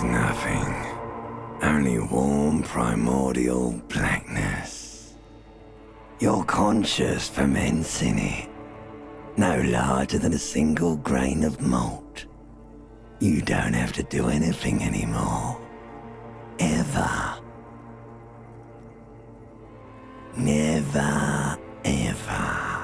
There's nothing. Only warm primordial blackness. Your conscious ferments in it. No larger than a single grain of malt. You don't have to do anything anymore. Ever. Never, ever.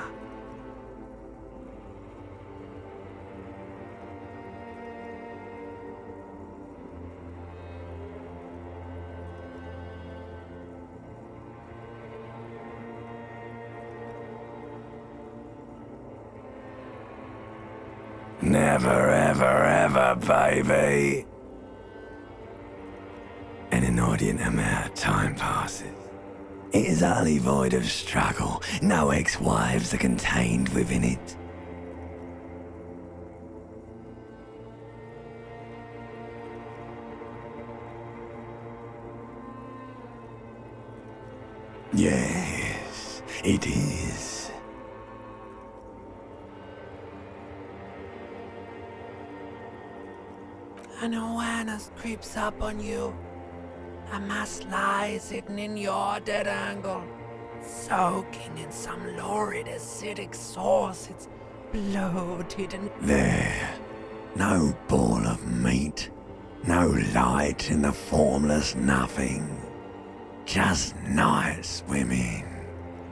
Never, ever, ever, baby. An inordinate amount of time passes. It is utterly void of struggle. No ex-wives are contained within it. Yes, it is. An awareness creeps up on you. A mass lies hidden in your dead angle, soaking in some lurid acidic sauce. It's bloated and... There. No ball of meat. No light in the formless nothing. Just night swimming.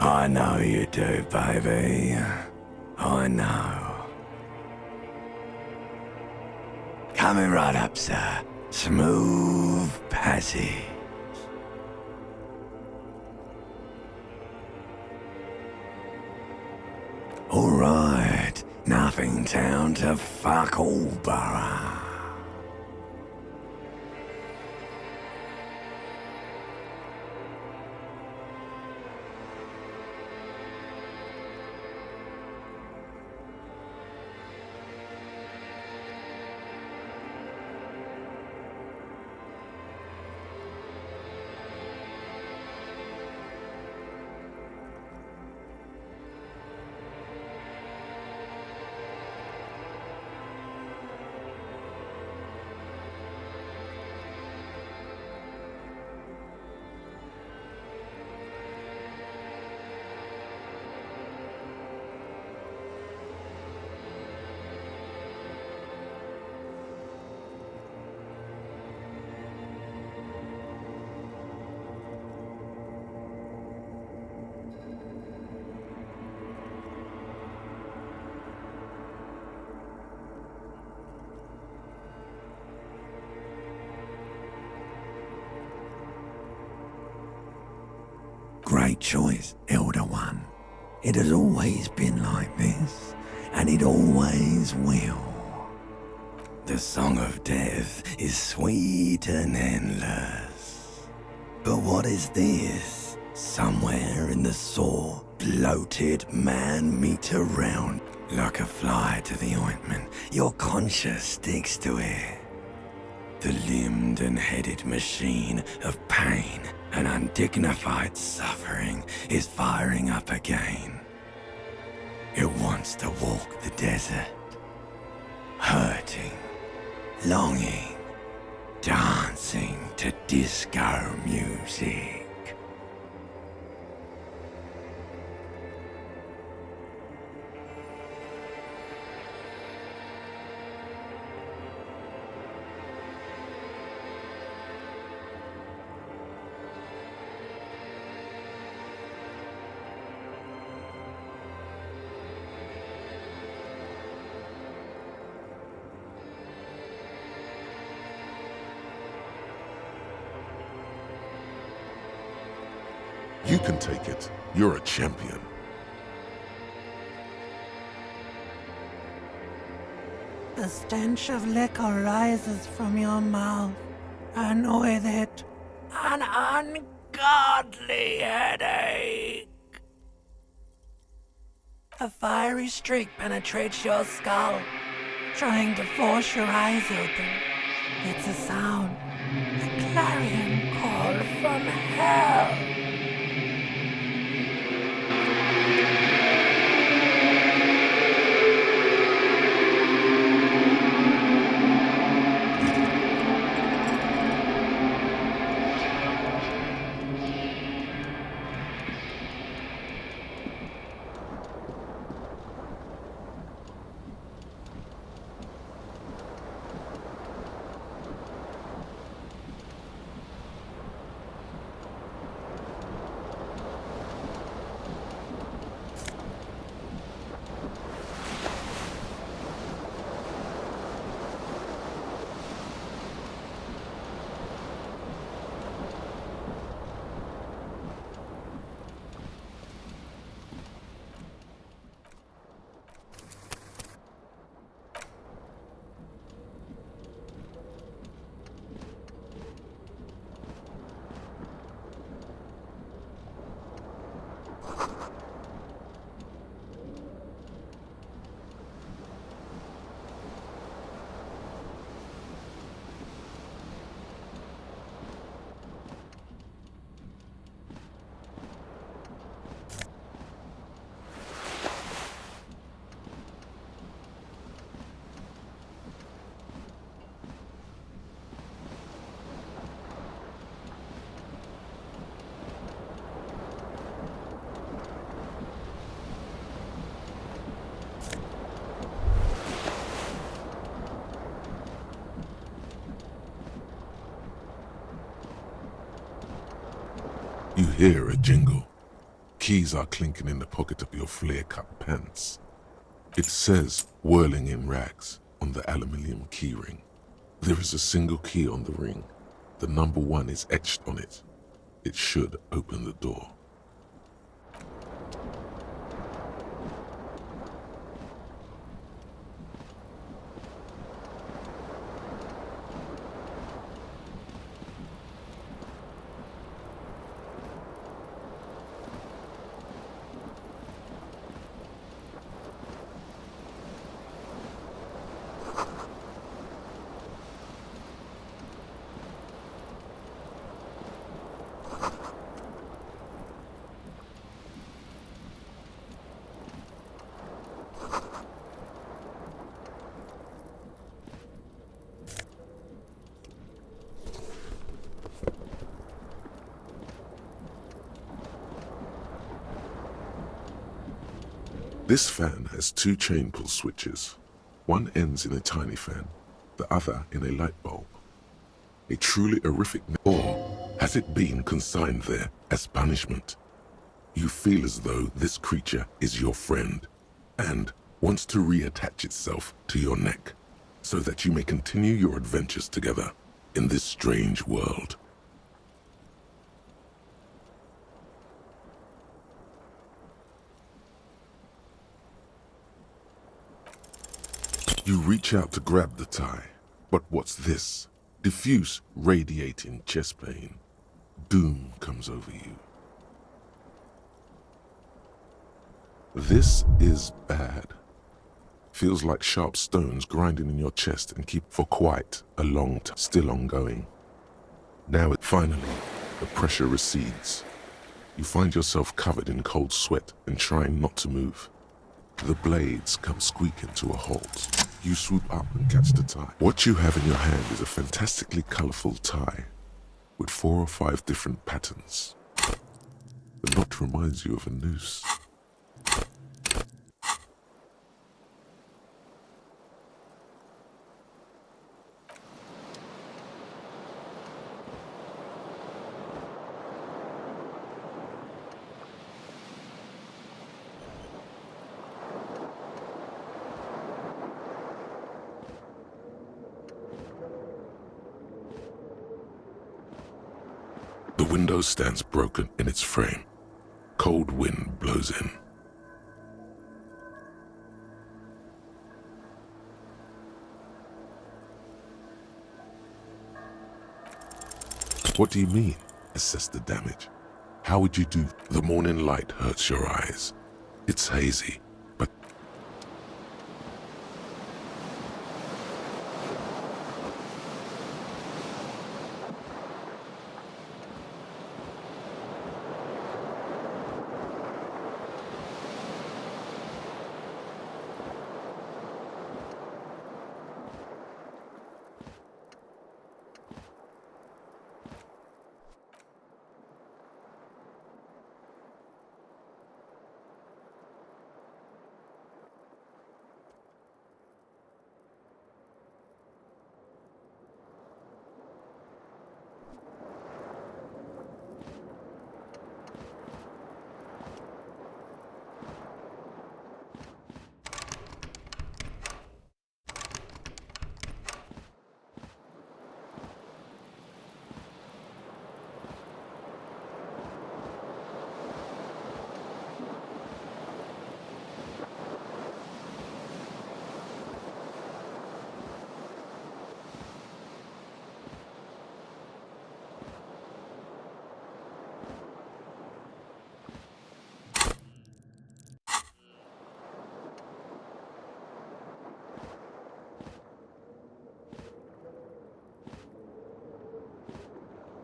I know you do, baby. I know. Coming right up, sir. Smooth passage. All right. Nothing down to fuck all, borough. Great choice, Elder One. It has always been like this, and it always will. The song of death is sweet and endless. But what is this? Somewhere in the sore, bloated man-meat around. Like a fly to the ointment, your conscience sticks to it. The limbed and headed machine of pain and undignified suffering is firing up again. It wants to walk the desert, hurting, longing, dancing to disco music. You can take it. You're a champion. The stench of liquor rises from your mouth, and with it, an ungodly headache. A fiery streak penetrates your skull, trying to force your eyes open. It's a sound, a clarion call from hell. hear a jingle. Keys are clinking in the pocket of your flare-cut pants. It says, whirling in rags, on the aluminium keyring. There is a single key on the ring. The number 1 is etched on it. It should open the door. This fan has 2 chain pull switches. One ends in a tiny fan, the other in a light bulb. A truly horrific, or has it been consigned there as punishment? You feel as though this creature is your friend and wants to reattach itself to your neck so that you may continue your adventures together in this strange world. You reach out to grab the tie, but what's this? Diffuse, radiating chest pain. Doom comes over you. This is bad. Feels like sharp stones grinding in your chest and keep for quite a long time, still ongoing. Now, finally, the pressure recedes. You find yourself covered in cold sweat and trying not to move. The blades come squeaking to a halt. You swoop up and catch the tie. What you have in your hand is a fantastically colorful tie with 4 or 5 different patterns. The knot reminds you of a noose. The window stands broken in its frame. Cold wind blows in. What do you mean? Assess the damage. How would you do? The morning light hurts your eyes. It's hazy, but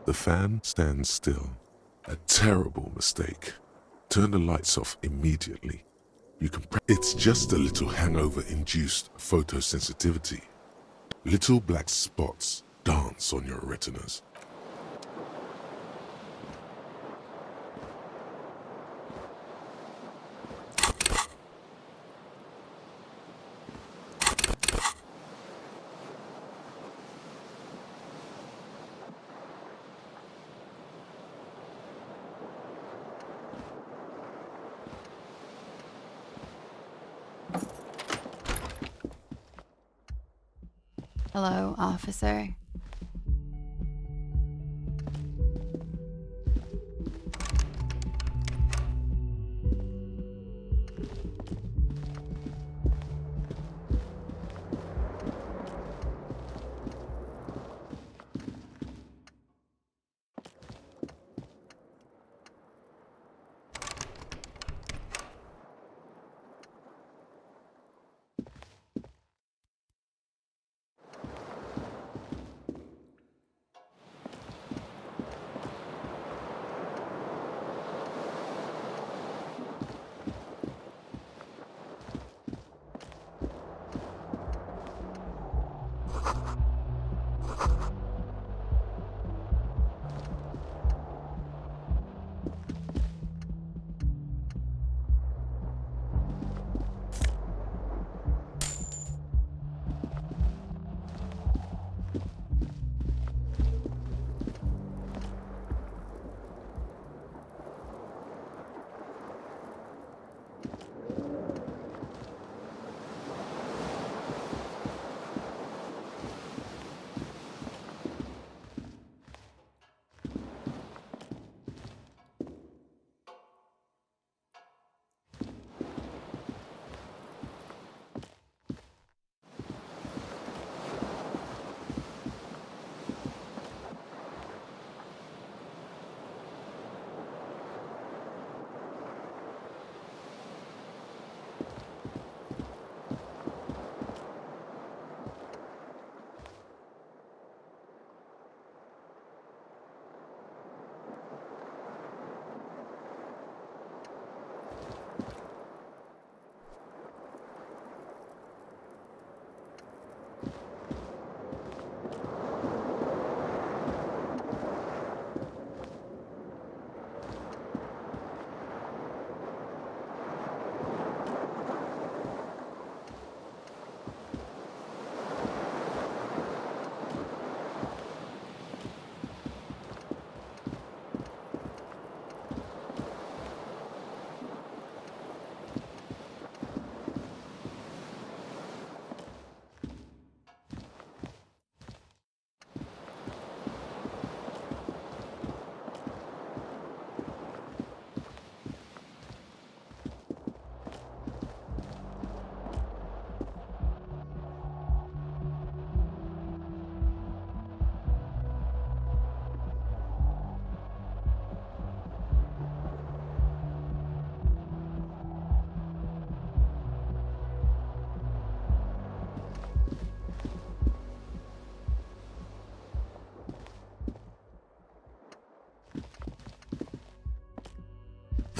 the fan stands still. A terrible mistake. Turn the lights off immediately. It's just a little hangover-induced photosensitivity. Little black spots dance on your retinas. Hello, officer.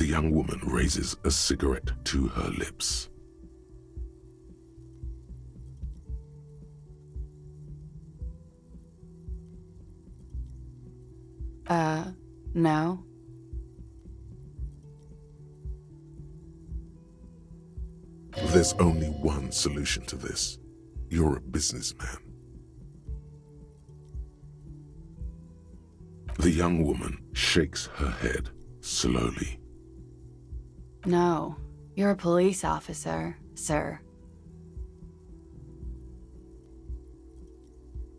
The young woman raises a cigarette to her lips. No. There's only one solution to this. You're a businessman. The young woman shakes her head slowly. No. You're a police officer, sir.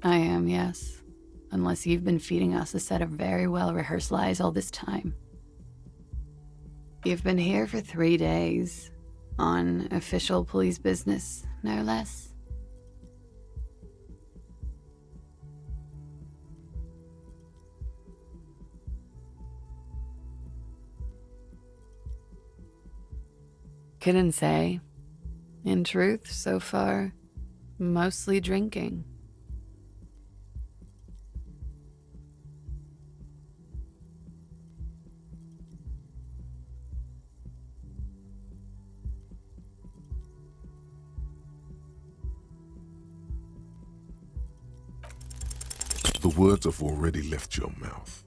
I am, yes. Unless you've been feeding us a set of very well-rehearsed lies all this time. You've been here for 3 days. On official police business, no less. Couldn't say. In truth, so far, mostly drinking. The words have already left your mouth.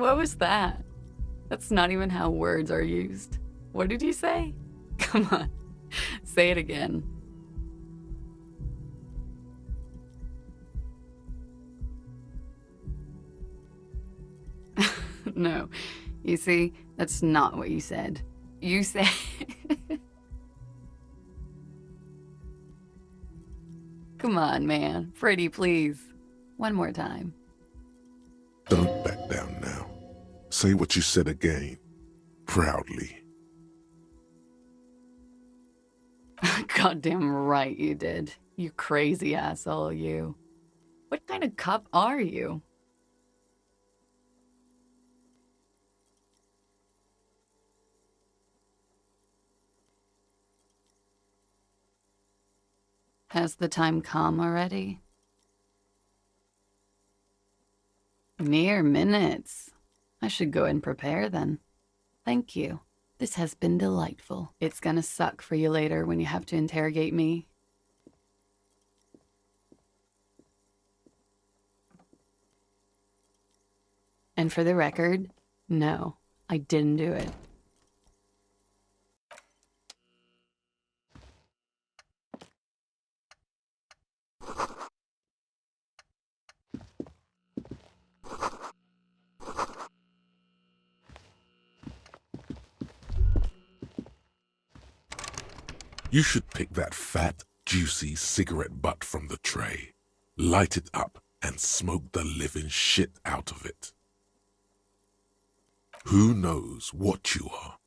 What was that? That's not even how words are used. What did you say? Come on, say it again. No, you see, that's not what you said. You said... Come on, man. Freddy, please. One more time. Don't back down now. Say what you said again. Proudly. Goddamn right you did. You crazy asshole, you. What kind of cop are you? Has the time come already? Mere minutes. I should go and prepare then. Thank you. This has been delightful. It's gonna suck for you later when you have to interrogate me. And for the record, no, I didn't do it. You should pick that fat, juicy cigarette butt from the tray, light it up, and smoke the living shit out of it. Who knows what you are?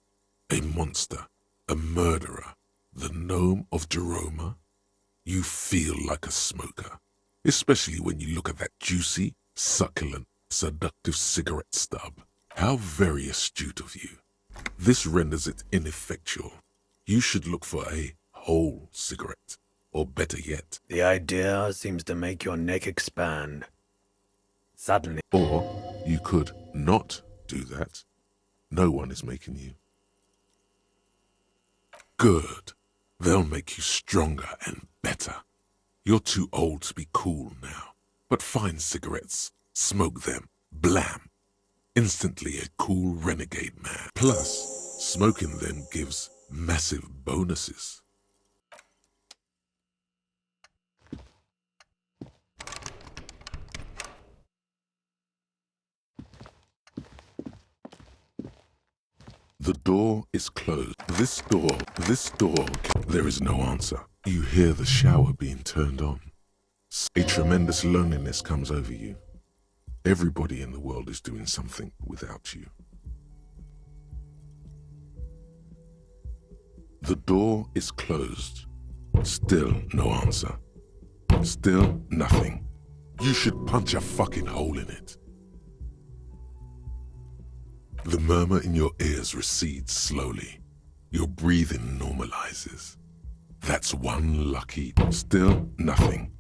A monster, a murderer, the gnome of Jeroma? You feel like a smoker, especially when you look at that juicy, succulent, seductive cigarette stub. How very astute of you. This renders it ineffectual. You should look for a whole cigarette, or better yet, The idea seems to make your neck expand. Suddenly. or you could not do that. No one is making you. Good. They'll make you stronger and better. You're too old to be cool now, but find cigarettes, smoke them, blam. Instantly a cool renegade man. Plus, smoking them gives massive bonuses. The door is closed. This door, there is no answer. You hear the shower being turned on. A tremendous loneliness comes over you. Everybody in the world is doing something without you. The door is closed. Still no answer. Still nothing. You should punch a fucking hole in it. The murmur in your ears recedes slowly. Your breathing normalizes. That's one lucky. Still nothing.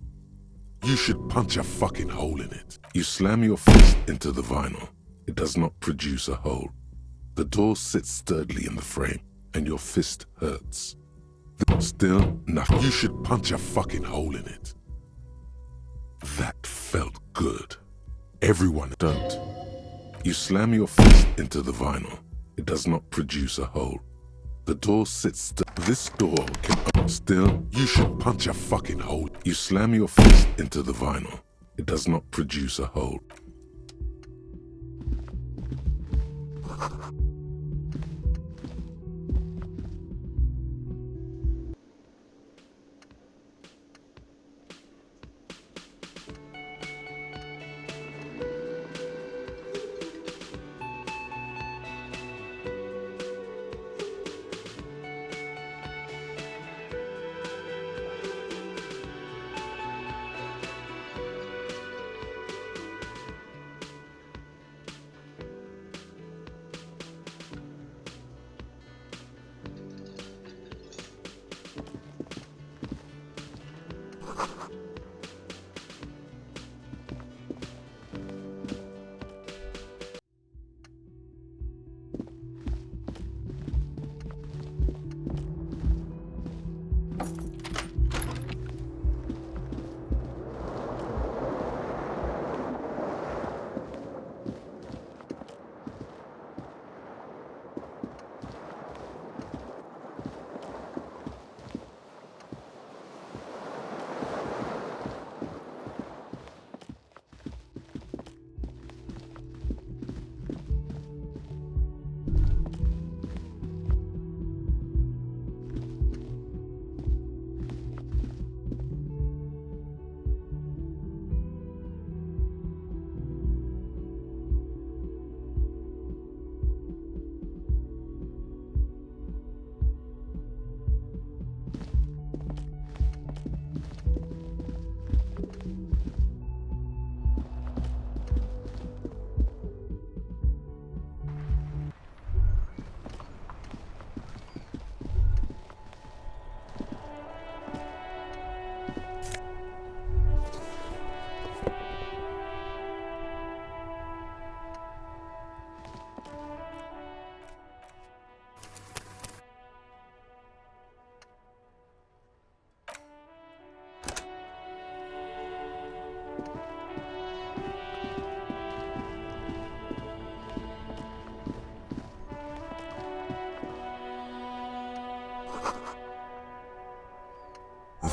You should punch a fucking hole in it. You slam your fist into the vinyl. It does not produce a hole. The door sits sturdily in the frame, and your fist hurts. Still nothing. You should punch a fucking hole in it. That felt good. Everyone don't. You slam your fist into the vinyl. It does not produce a hole. The door sits this door can still. You should punch a fucking hole. You slam your fist into the vinyl. It does not produce a hole.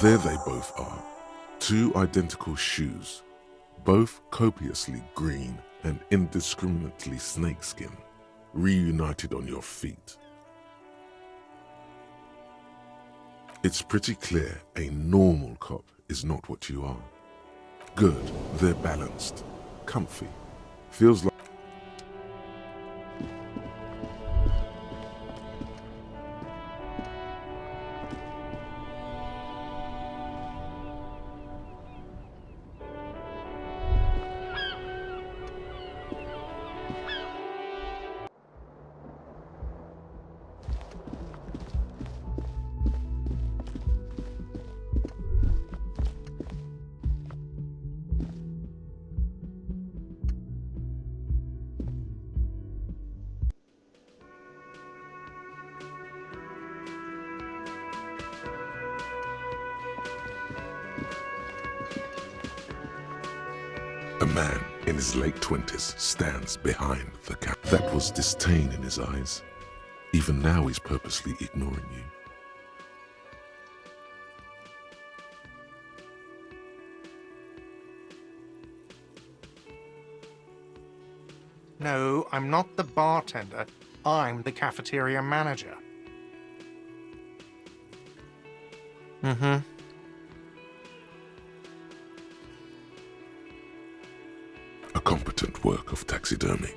There they both are, two identical shoes, both copiously green and indiscriminately snakeskin, reunited on your feet. It's pretty clear a normal cop is not what you are. Good, they're balanced, comfy, feels like a man in his late 20s stands behind the counter. That was disdain in his eyes. Even now he's purposely ignoring you. No, I'm not the bartender. I'm the cafeteria manager. Mm-hmm. A competent work of taxidermy.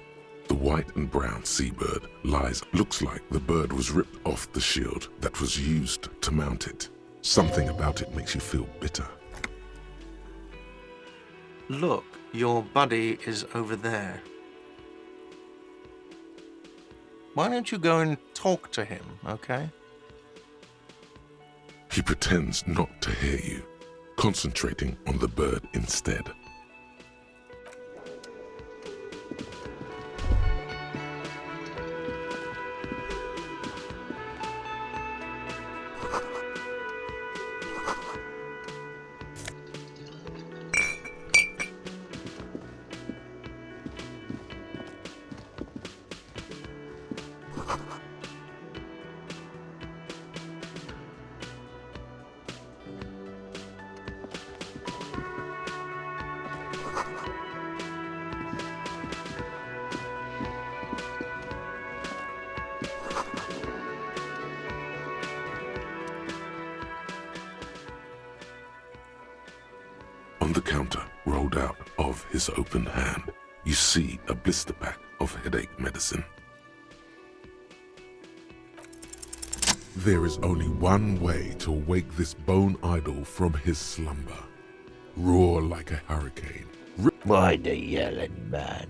The white and brown seabird looks like the bird was ripped off the shield that was used to mount it. Something about it makes you feel bitter. Look, your buddy is over there. Why don't you go and talk to him, okay? He pretends not to hear you, concentrating on the bird instead. On the counter, rolled out of his open hand, you see a blister pack of headache medicine. There is only one way to wake this bone idol from his slumber. Roar like a hurricane. Why the yelling, man?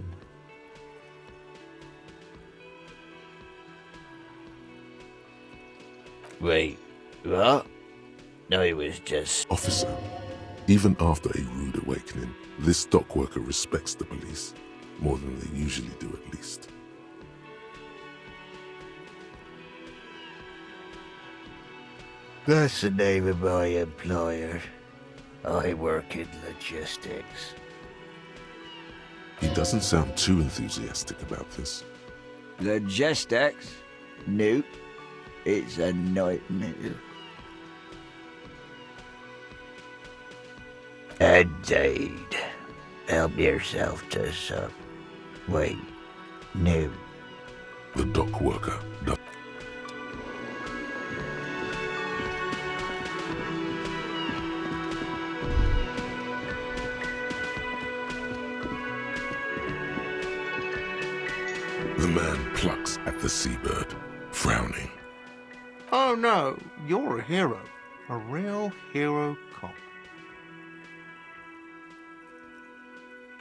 Wait, what? No, it was just... Officer, even after a rude awakening, this dock worker respects the police more than they usually do, at least. That's the name of my employer. I work in logistics. He doesn't sound too enthusiastic about this. Logistics? Nope. It's a nightmare. Indeed. Help yourself to some. Wait. No. The dock worker does. The man plucks at the seabird, frowning. Oh no, you're a hero. A real hero cop.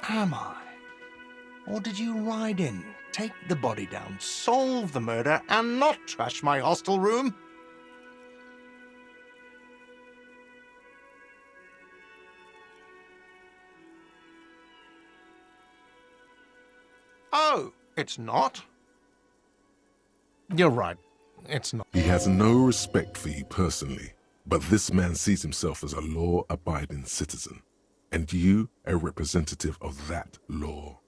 Am I? Or did you ride in, take the body down, solve the murder, and not trash my hostel room? Oh, it's not? You're right. It's not. He has no respect for you personally, but this man sees himself as a law-abiding citizen, and you a representative of that law.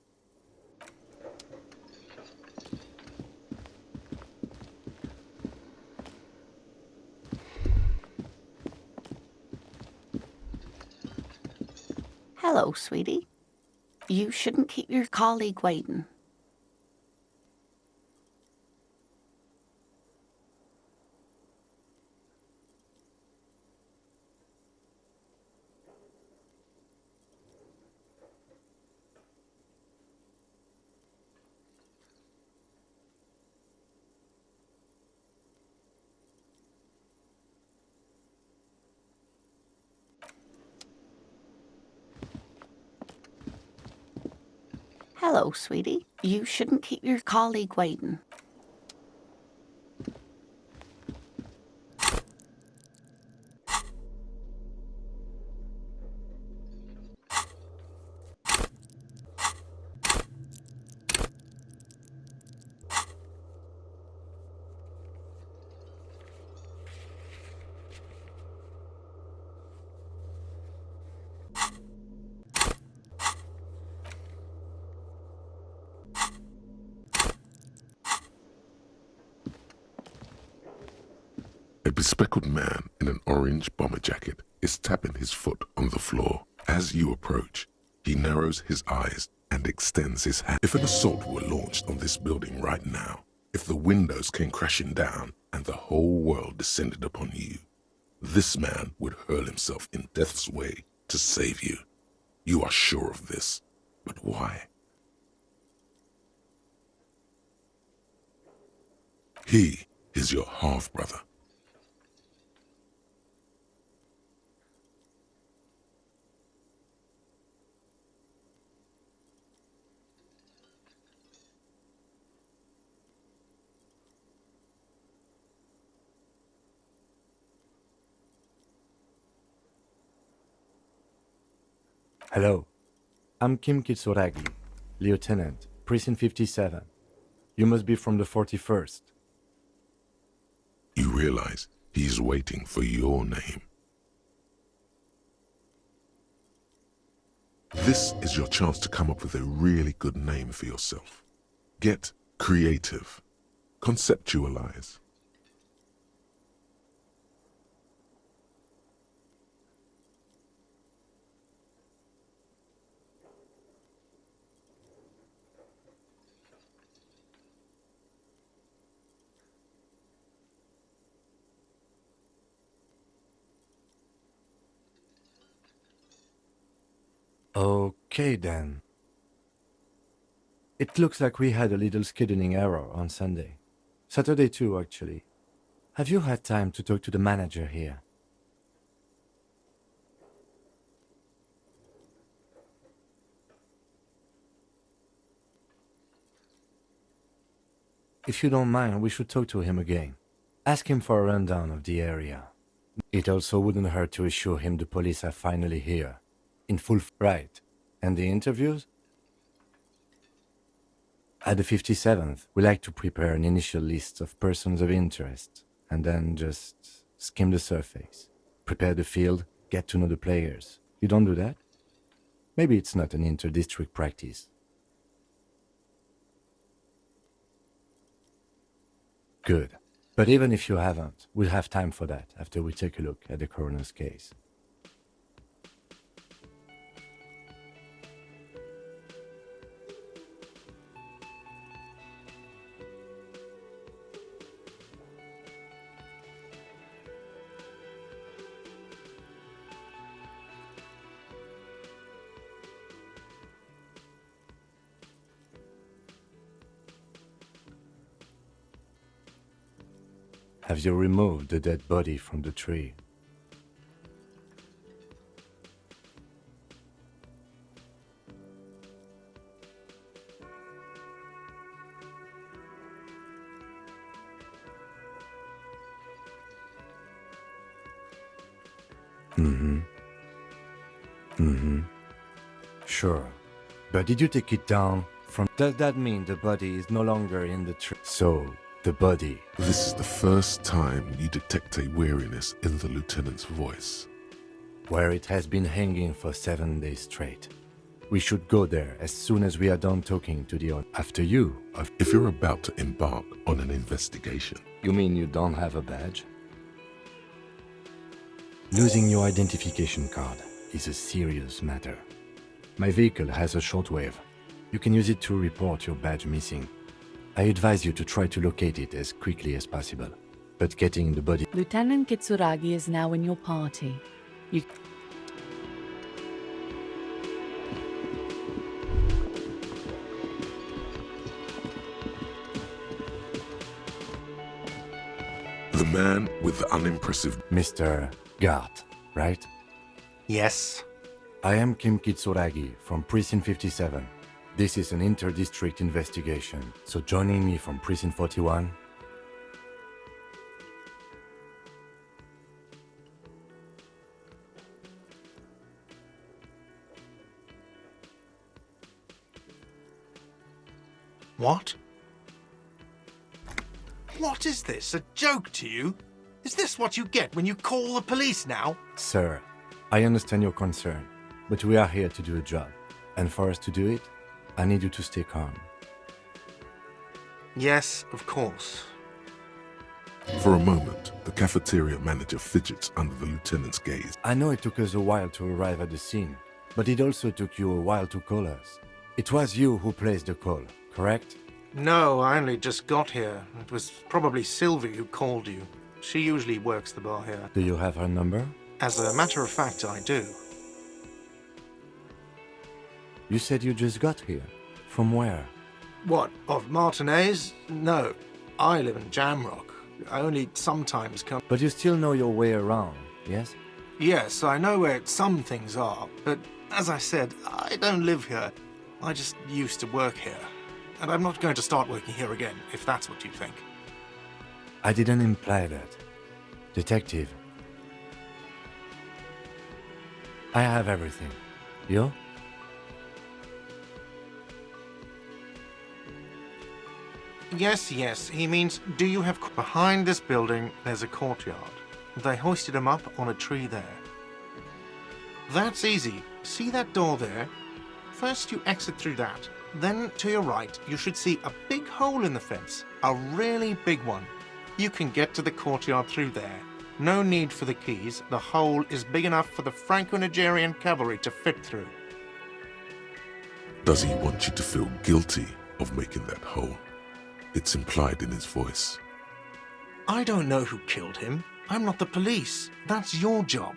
Hello, sweetie. You shouldn't keep your colleague waiting. Hello, sweetie. You shouldn't keep your colleague waiting. A bespectacled man in an orange bomber jacket is tapping his foot on the floor. As you approach, he narrows his eyes and extends his hand. If an assault were launched on this building right now, if the windows came crashing down and the whole world descended upon you, this man would hurl himself in death's way to save you. You are sure of this, but why? He is your half-brother. Hello, I'm Kim Kitsuragi, Lieutenant, Precinct 57. You must be from the 41st. You realize he is waiting for your name. This is your chance to come up with a really good name for yourself. Get creative. Conceptualize. Okay then. It looks like we had a little scheduling error on Sunday. Saturday too, actually. Have you had time to talk to the manager here? If you don't mind, we should talk to him again. Ask him for a rundown of the area. It also wouldn't hurt to assure him the police are finally here. In full right. And the interviews? At the 57th, we like to prepare an initial list of persons of interest, and then just skim the surface. Prepare the field, get to know the players. You don't do that? Maybe it's not an inter-district practice. Good. But even if you haven't, we'll have time for that after we take a look at the coroner's case. Have you removed the dead body from the tree? Sure. But did you take it down from... Does that mean the body is no longer in the tree? So, the body... This is the first time you detect a weariness in the lieutenant's voice. Where it has been hanging for 7 days straight. We should go there as soon as we are done talking to the owner. After you. If you're about to embark on an investigation. You mean you don't have a badge? Losing your identification card is a serious matter. My vehicle has a shortwave. You can use it to report your badge missing. I advise you to try to locate it as quickly as possible. But getting the body... Lieutenant Kitsuragi is now in your party. You... The man with the unimpressive... Mr. Gart, right? Yes. I am Kim Kitsuragi from Precinct 57. This is an inter-district investigation, so joining me from Precinct 41... What? What is this? A joke to you? Is this what you get when you call the police now? Sir, I understand your concern, but we are here to do a job. And for us to do it, I need you to stay calm. Yes, of course. For a moment, the cafeteria manager fidgets under the lieutenant's gaze. I know it took us a while to arrive at the scene, but it also took you a while to call us. It was you who placed the call, correct? No, I only just got here. It was probably Sylvie who called you. She usually works the bar here. Do you have her number? As a matter of fact, I do. You said you just got here. From where? What, of Martinez? No, I live in Jamrock. I only sometimes come... But you still know your way around, yes? Yes, I know where some things are, but as I said, I don't live here. I just used to work here. And I'm not going to start working here again, if that's what you think. I didn't imply that. Detective. I have everything. You? Yes, he means, do you have... Behind this building, there's a courtyard. They hoisted him up on a tree there. That's easy. See that door there? First you exit through that. Then, to your right, you should see a big hole in the fence. A really big one. You can get to the courtyard through there. No need for the keys. The hole is big enough for the Franco-Nigerian cavalry to fit through. Does he want you to feel guilty of making that hole? It's implied in his voice. I don't know who killed him. I'm not the police. That's your job.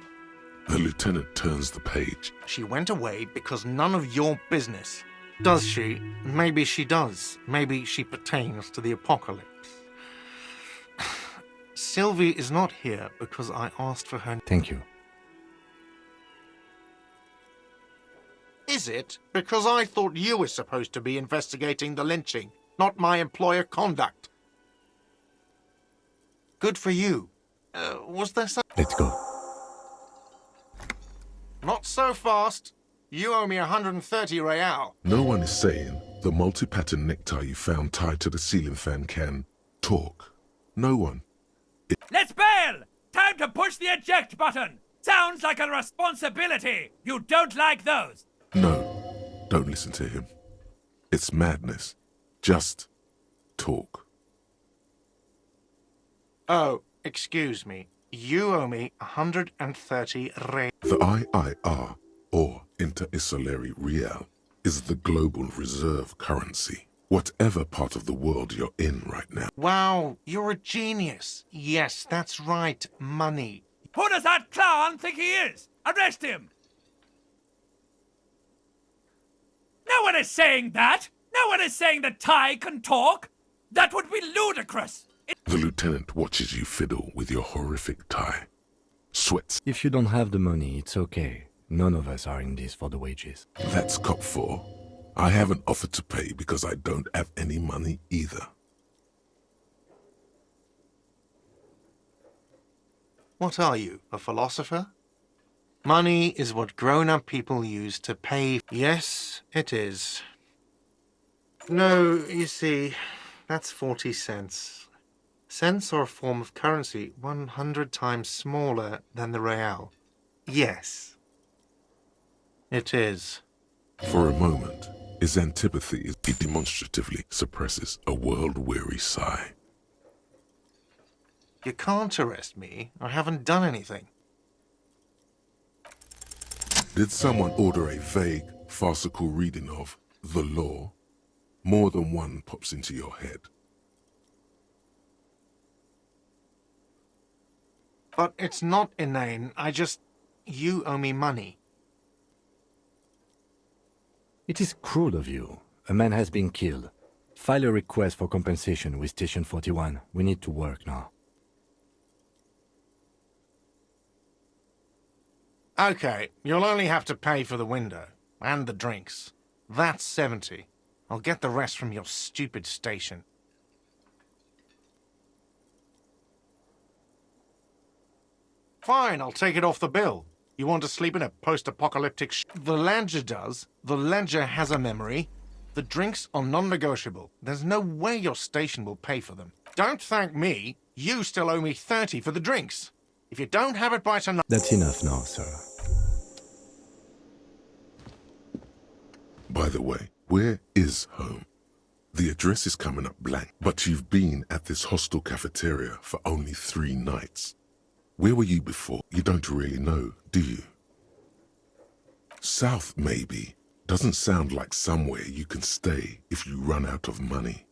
The lieutenant turns the page. She went away because none of your business. Does she? Maybe she does. Maybe she pertains to the apocalypse. Sylvie is not here because I asked for her... Thank you. Is it? Because I thought you were supposed to be investigating the lynching, not my employer conduct. Good for you. Was there some... Let's go. Not so fast. You owe me 130 real. No one is saying the multi-pattern necktie you found tied to the ceiling fan can talk. No one. Let's bail! Time to push the eject button! Sounds like a responsibility! You don't like those! No, don't listen to him. It's madness. Just talk. Oh, excuse me. You owe me 130 real. The IIR, or Inter-Isolary Real, is the global reserve currency. Whatever part of the world you're in right now. Wow, you're a genius. Yes, that's right. Money. Who does that clown think he is? Arrest him! No one is saying that! No one is saying that Ty can talk! That would be ludicrous! The lieutenant watches you fiddle with your horrific tie. Sweats. If you don't have the money, it's okay. None of us are in this for the wages. That's cop 4. I haven't offered to pay because I don't have any money either. What are you, a philosopher? Money is what grown-up people use to pay... Yes, it is. No, you see, that's 40 cents. Cents are a form of currency 100 times smaller than the real. Yes. It is. For a moment, his antipathy demonstratively suppresses a world-weary sigh. You can't arrest me. I haven't done anything. Did someone order a vague, farcical reading of the law, more than one pops into your head. But it's not inane. You owe me money. It is cruel of you. A man has been killed. File a request for compensation with Station 41. We need to work now. Okay, you'll only have to pay for the window. And the drinks. That's 70. I'll get the rest from your stupid station. Fine, I'll take it off the bill. You want to sleep in a post-apocalyptic The Ledger does. The Ledger has a memory. The drinks are non-negotiable. There's no way your station will pay for them. Don't thank me. You still owe me 30 for the drinks. If you don't have it by tonight... That's enough now, sir. By the way, where is home? The address is coming up blank, but you've been at this hostel cafeteria for only 3 nights. Where were you before? You don't really know, do you? South, maybe. Doesn't sound like somewhere you can stay if you run out of money.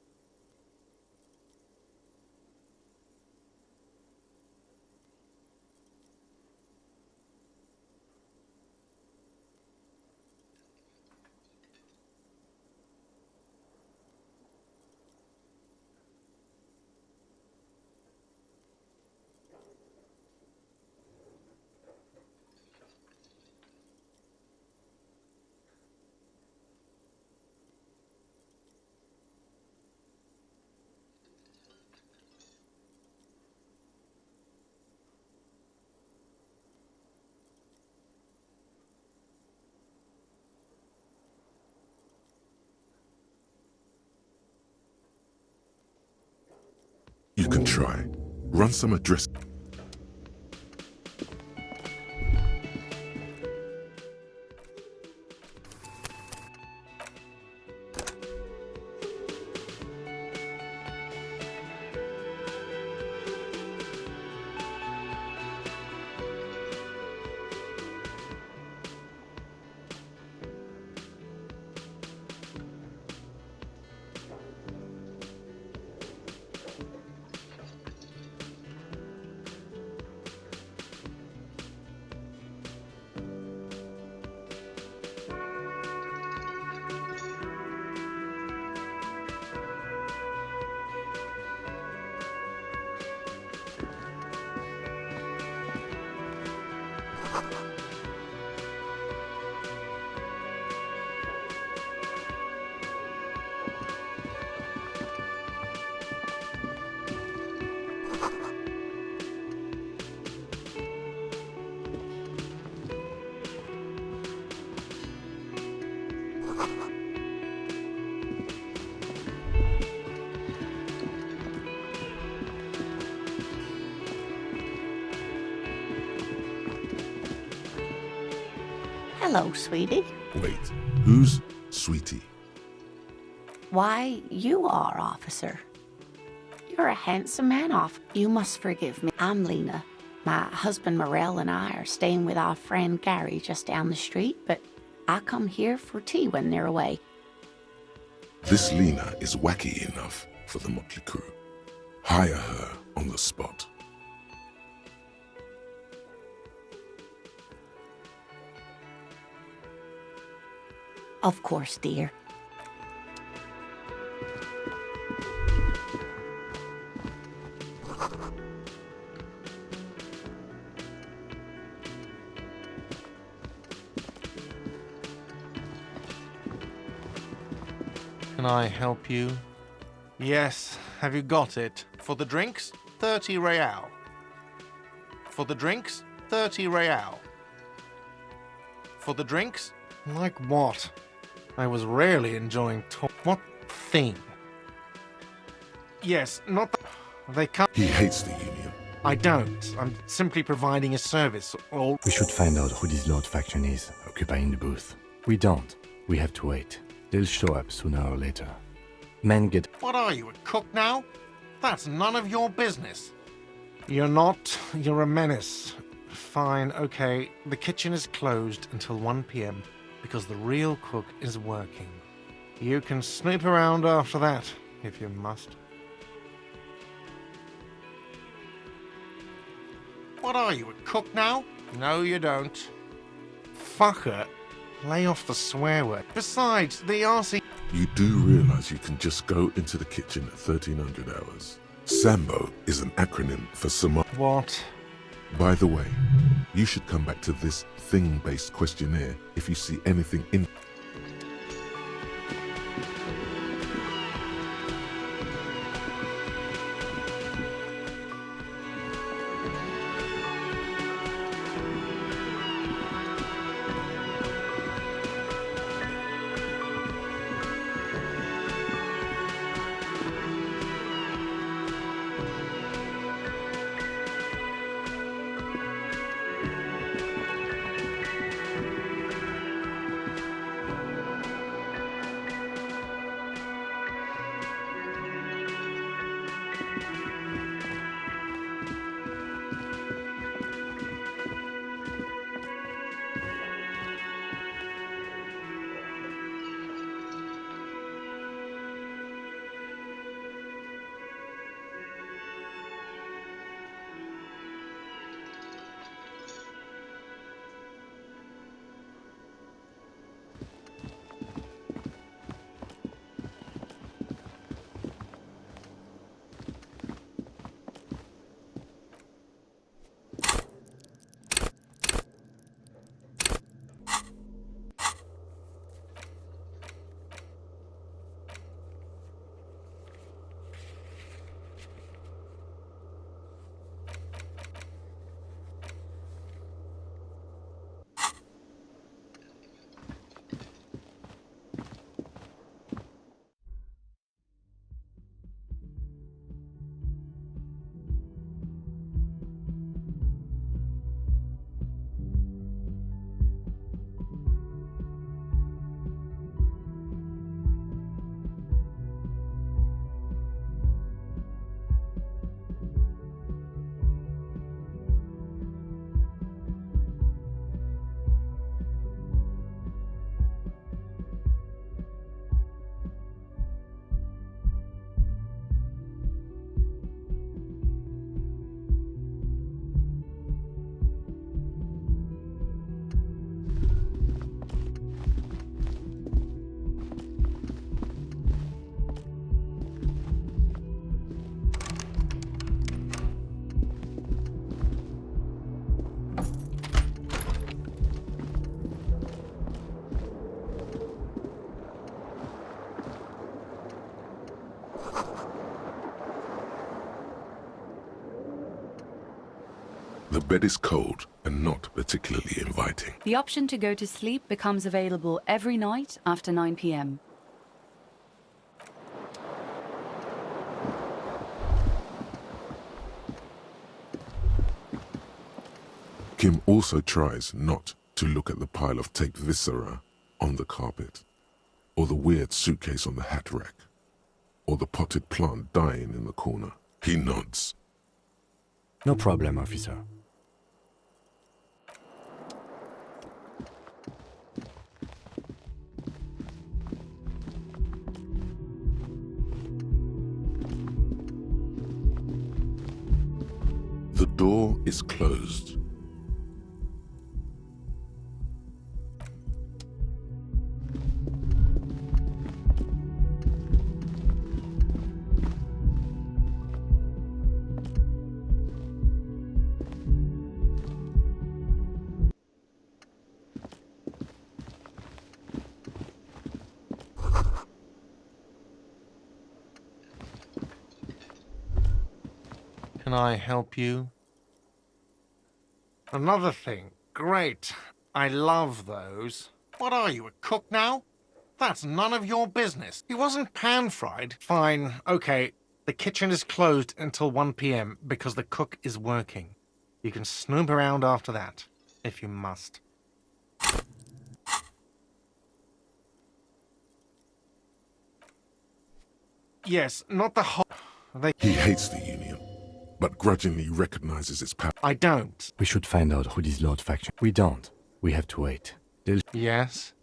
You can try. Run some address. Hello, sweetie. Wait, who's Sweetie? Why, you are, officer. You're a handsome man off. You must forgive me. I'm Lena. My husband Morel and I are staying with our friend Gary just down the street, but I come here for tea when they're away. This Lena is wacky enough for the motley crew. Hire her on the spot. Of course, dear. Can I help you? Yes, have you got it? For the drinks, 30 real. For the drinks, 30 real. For the drinks? Like what? I was rarely enjoying what thing? Yes, not the... They can't... He hates the union. I don't. I'm simply providing a service, or... We should find out who this Lord faction is, occupying the booth. We don't. We have to wait. They'll show up sooner or later. Men get... What are you, a cook now? That's none of your business. You're not. You're a menace. Fine, okay. The kitchen is closed until 1 p.m. because the real cook is working. You can snoop around after that, if you must. What are you, a cook now? No, you don't. Fucker, lay off the swear word. Besides, the RC... You do realize you can just go into the kitchen at 1300 hours. SAMBO is an acronym for Samar. What? By the way, you should come back to this thing-based questionnaire if you see anything in... The bed is cold and not particularly inviting. The option to go to sleep becomes available every night after 9 p.m. Kim also tries not to look at the pile of taped viscera on the carpet, or the weird suitcase on the hat rack, or the potted plant dying in the corner. He nods. No problem, officer. The door is closed. Can I help you? Another thing. Great. I love those. What are you, a cook now? That's none of your business. He wasn't pan-fried. Fine, okay. The kitchen is closed until 1 p.m. because the cook is working. You can snoop around after that, if you must. Yes, not the whole... He hates the Union, but grudgingly recognizes its power. I don't. We should find out who this Lord faction. We don't. We have to wait. Yes?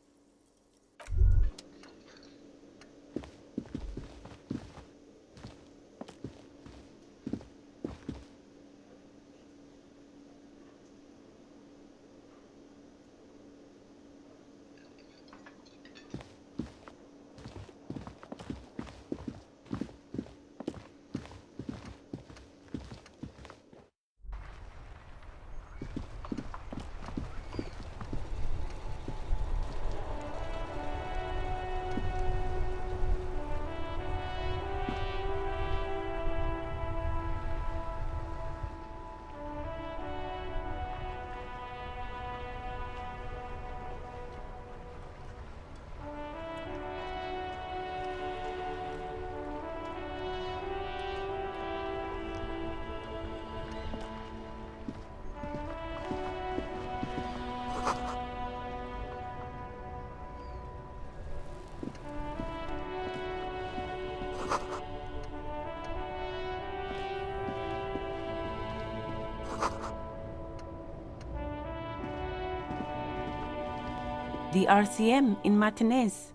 The RCM in Martinez.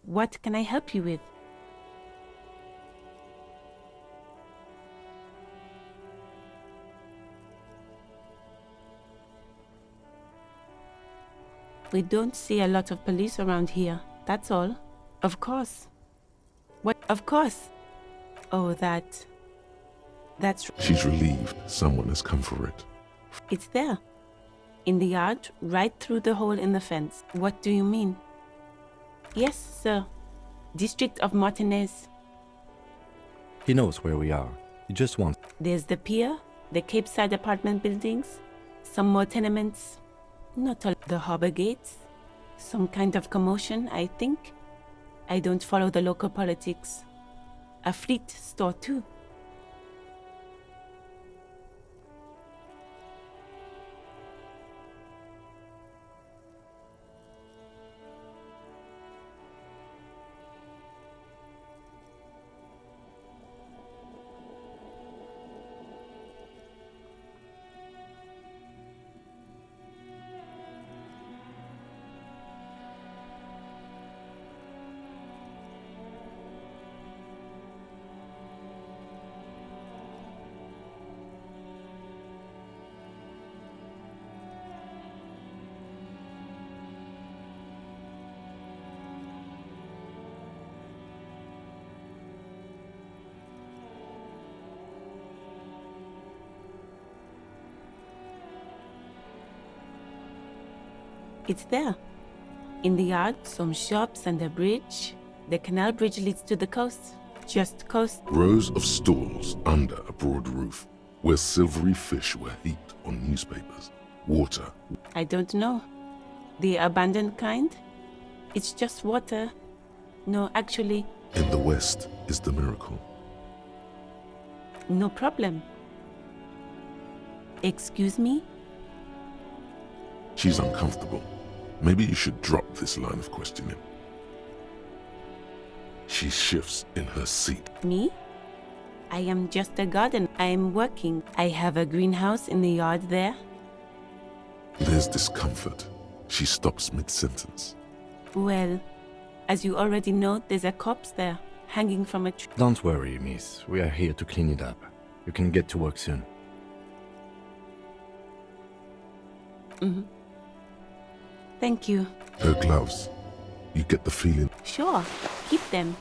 What can I help you with? We don't see a lot of police around here, that's all. Of course. What? Of course. Oh, that's... She's relieved someone has come for it. It's there. In the yard, right through the hole in the fence. What do you mean? Yes, sir. District of Martinez. He knows where we are. He just wants... There's the pier, the Cape Side apartment buildings, some more tenements, not all the harbor gates, some kind of commotion, I think. I don't follow the local politics. A fleet store too. It's there. In the yard, some shops and a bridge. The canal bridge leads to the coast. Just coast. Rows of stalls under a broad roof, where silvery fish were heaped on newspapers. Water. I don't know. The abandoned kind? It's just water. No, actually, In the west is the miracle. no problem. Excuse me? She's uncomfortable. Maybe you should drop this line of questioning. She shifts in her seat. Me? I am just a gardener. I am working. I have a greenhouse in the yard there. There's discomfort. She stops mid-sentence. Well, as you already know, there's a corpse there, hanging from a tree. Don't worry, miss. We are here to clean it up. You can get to work soon. Thank you. Her gloves. You get the feeling. Sure, keep them.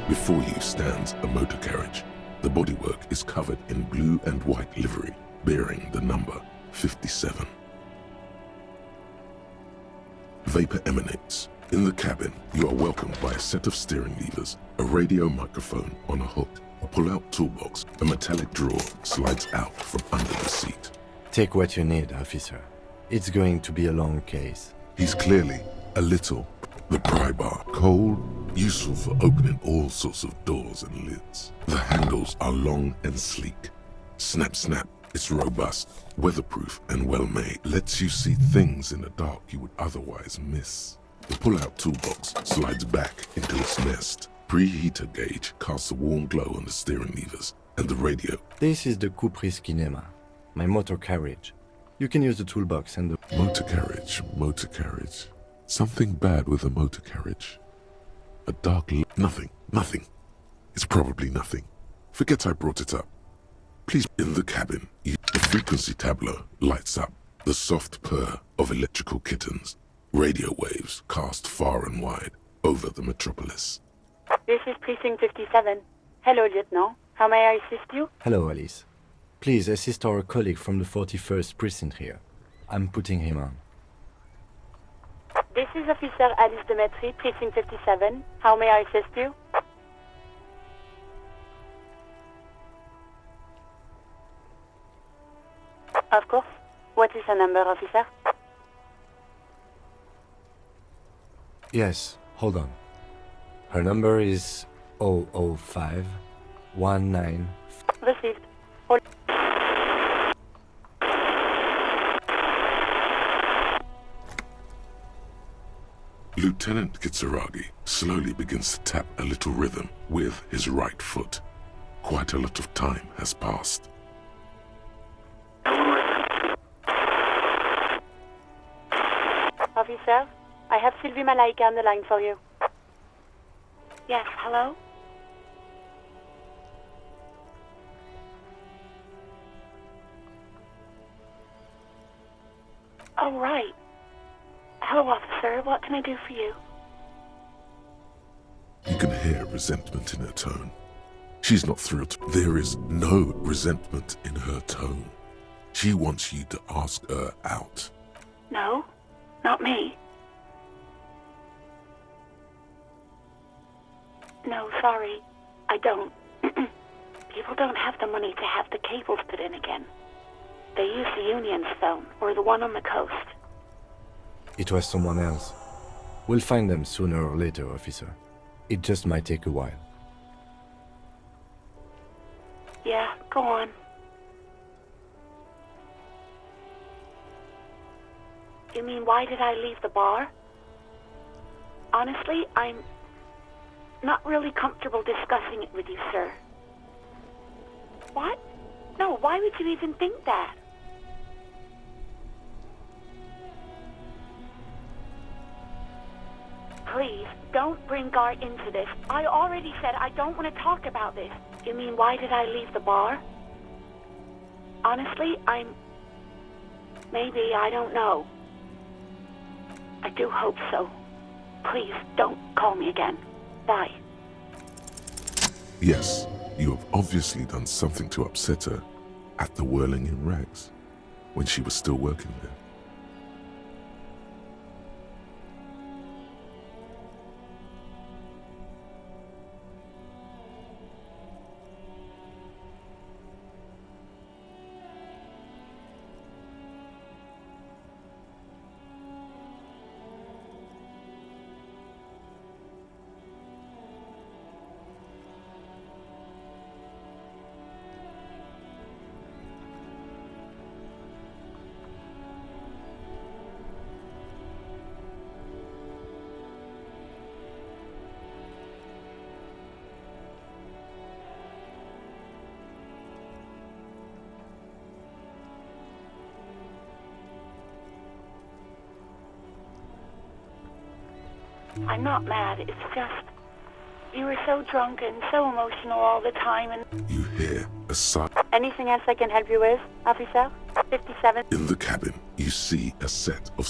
Before you stands a motor carriage. The bodywork is covered in blue and white livery, bearing the number 57. Vapor emanates. In the cabin, you are welcomed by a set of steering levers, a radio microphone on a hook, a pull-out toolbox, a metallic drawer slides out from under the seat. Take what you need, officer. It's going to be a long case. He's clearly a little. The pry bar, cold, useful for opening all sorts of doors and lids. The handles are long and sleek. Snap, snap. It's robust, weatherproof, and well-made. Lets you see things in the dark you would otherwise miss. The pull-out toolbox slides back into its nest. Preheater gauge casts a warm glow on the steering levers, and the radio. This is the Coupery Cinema, my motor carriage. You can use the toolbox and the... Motor carriage, motor carriage. Something bad with a motor carriage. A dark nothing, nothing. It's probably nothing. Forget I brought it up. Please, in the cabin, the frequency tableau lights up. The soft purr of electrical kittens. Radio waves cast far and wide over the metropolis. This is Precinct 57. Hello, Lieutenant. How may I assist you? Hello, Alice. Please assist our colleague from the 41st precinct here. I'm putting him on. This is Officer Alice Demetri, Precinct 57. How may I assist you? Of course. What is her number, officer? Yes, hold on. Her number is 005 19. Received. Hold. Lieutenant Kitsuragi slowly begins to tap a little rhythm with his right foot. Quite a lot of time has passed. Officer, I have Sylvie Malaika on the line for you. Yes, hello? Oh, right. Hello, officer. What can I do for you? You can hear resentment in her tone. She's not thrilled. There is no resentment in her tone. She wants you to ask her out. No, not me. No, sorry. I don't. People don't have the money to have the cables put in again. They use the Union's phone, or the one on the coast. It was someone else. We'll find them sooner or later, officer. It just might take a while. Yeah, go on. You mean, why did I leave the bar? Honestly, I'm not really comfortable discussing it with you, sir. What? No, why would you even think that? Please, don't bring Gar into this. I already said I don't want to talk about this. You mean, why did I leave the bar? Honestly, maybe, I don't know. I do hope so. Please, don't call me again. Bye. Yes, you have obviously done something to upset her at the Whirling in Rags when she was still working there. I'm not mad, it's just... You were so drunk and so emotional all the time and... You hear a sigh. Anything else I can help you with, officer? 57. In the cabin, you see a set of...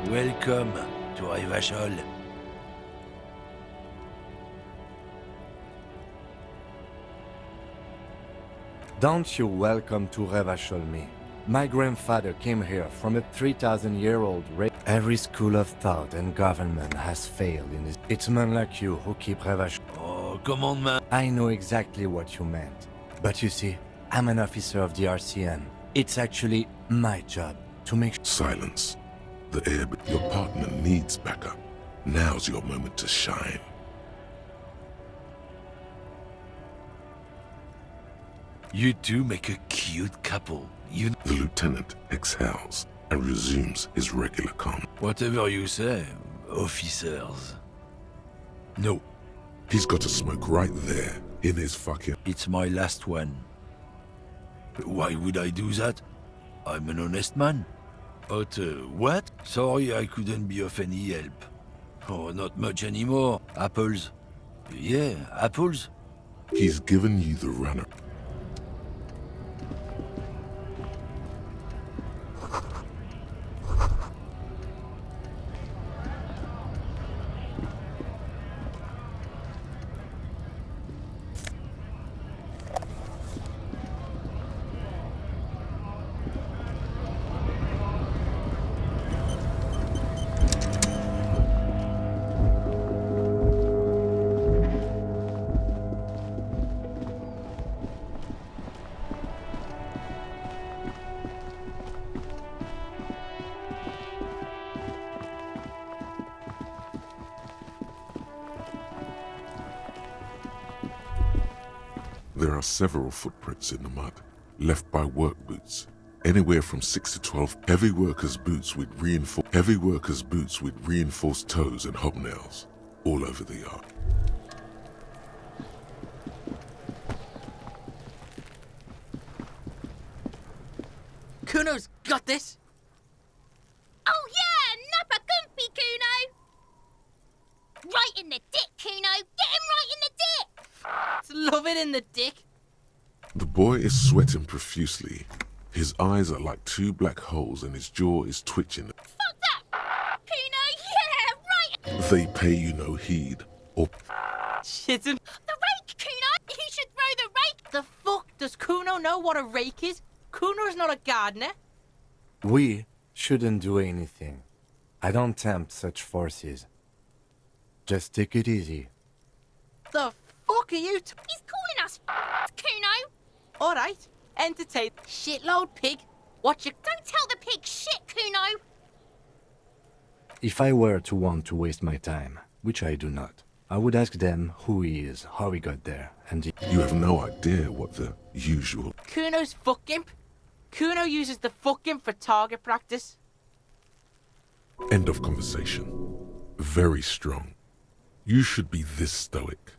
Welcome to Revachol. Don't you welcome to Revachol me. My grandfather came here from a 3,000-year-old race. Every school of thought and government has failed in this. It's men like you who keep Revachol. Oh, commandement. I know exactly what you meant. But you see, I'm an officer of the RCM. It's actually my job to make sure. Silence. The air, your partner needs backup. Now's your moment to shine. You two make a cute couple. The lieutenant exhales and resumes his regular calm. Whatever you say, officers. No. He's got a smoke right there in his fucking... It's my last one. Why would I do that? I'm an honest man. But, what? Sorry I couldn't be of any help. Oh, not much anymore. Apples. Yeah, apples. He's given you the runner. There are several footprints in the mud, left by work boots. Anywhere from 6 to 12 heavy workers' boots with reinforced toes and hobnails all over the yard. Kuno's got this. Oh yeah, nappa gumpy, Kuno! Right in the dick, Kuno! Get him right in the dick! It's loving in the dick. The boy is sweating profusely. His eyes are like two black holes and his jaw is twitching. Fuck that! Kuno, yeah, right! They pay you no heed, or Shitting. The rake, Kuno! You should throw the rake! The fuck? Does Kuno know what a rake is? Kuno's not a gardener. We shouldn't do anything. I don't tempt such forces. Just take it easy. The fuck are you He's calling us Kuno! Alright, entertain. Shitload pig. What you... Don't tell the pig shit, Kuno! If I were to want to waste my time, which I do not, I would ask them who he is, how he got there, and you have no idea what the usual. Kuno's fuck imp. Kuno uses the fuck imp for target practice. End of conversation. Very strong. You should be this stoic.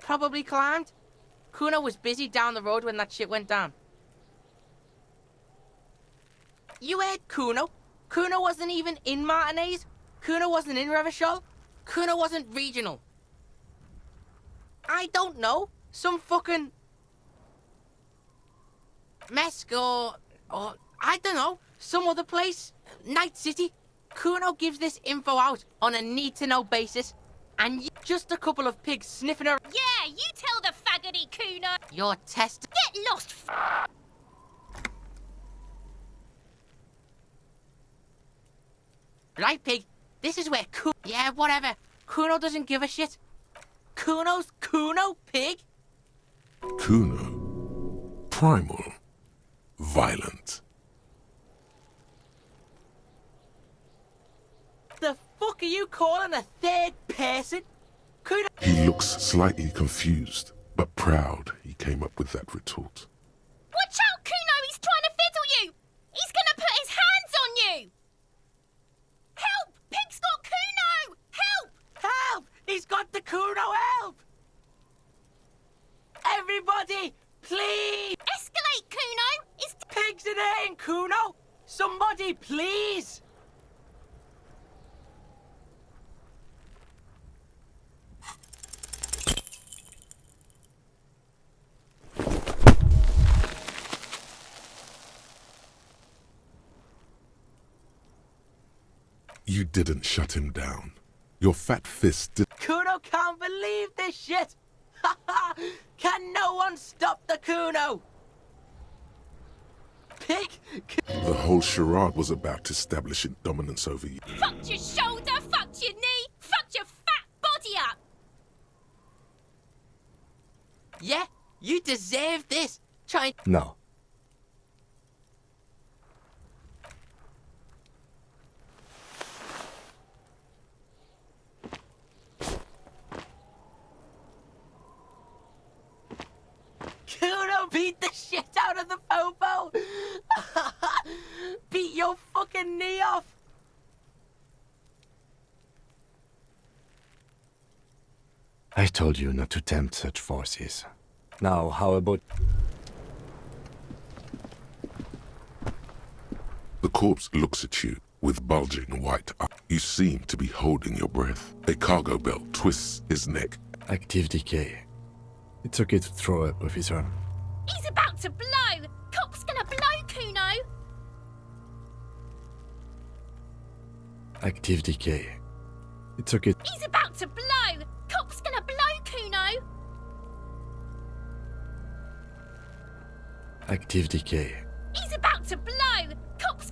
Probably climbed. Kuno was busy down the road when that shit went down. You heard Kuno? Kuno wasn't even in Martinez. Kuno wasn't in Revachol. Kuno wasn't regional. I don't know. Some fucking... Mesk or I don't know. Some other place. Night City. Kuno gives this info out on a need-to-know basis. And just a couple of pigs sniffing around. Yeah, you tell the faggoty, Kuno! Your test. Get lost, Right, pig? This is where Kuno... Yeah, whatever. Kuno doesn't give a shit. Kuno's Kuno, pig? Kuno. Primal. Violent. The fuck are you calling a third person? Kuno... He looks slightly confused, but proud he came up with that retort. Watch out, Kuno! He's trying to fiddle you! He's gonna put his hands on you! Help! Pig's got Kuno! Help! Help! He's got the Kuno, help! Everybody, please! Escalate, Kuno! It's... Pigs in here, Kuno! Somebody, please! You didn't shut him down. Your fat fist did. Kuno can't believe this shit! Can no one stop the Kuno? Pig? The whole charade was about establishing dominance over you. Fucked your shoulder, fucked your knee, fucked your fat body up! Yeah, you deserve this. Try and... No. Kuno beat the shit out of the popo! Beat your fucking knee off! I told you not to tempt such forces. Now, how about... The corpse looks at you with bulging white eyes. You seem to be holding your breath. A cargo belt twists his neck. Active decay. It's okay to throw up, officer. He's about to blow! Cop's gonna blow, Kuno! Active decay. It's okay. He's about to blow! Cop's gonna blow, Kuno! Active decay. He's about to blow! Cop's...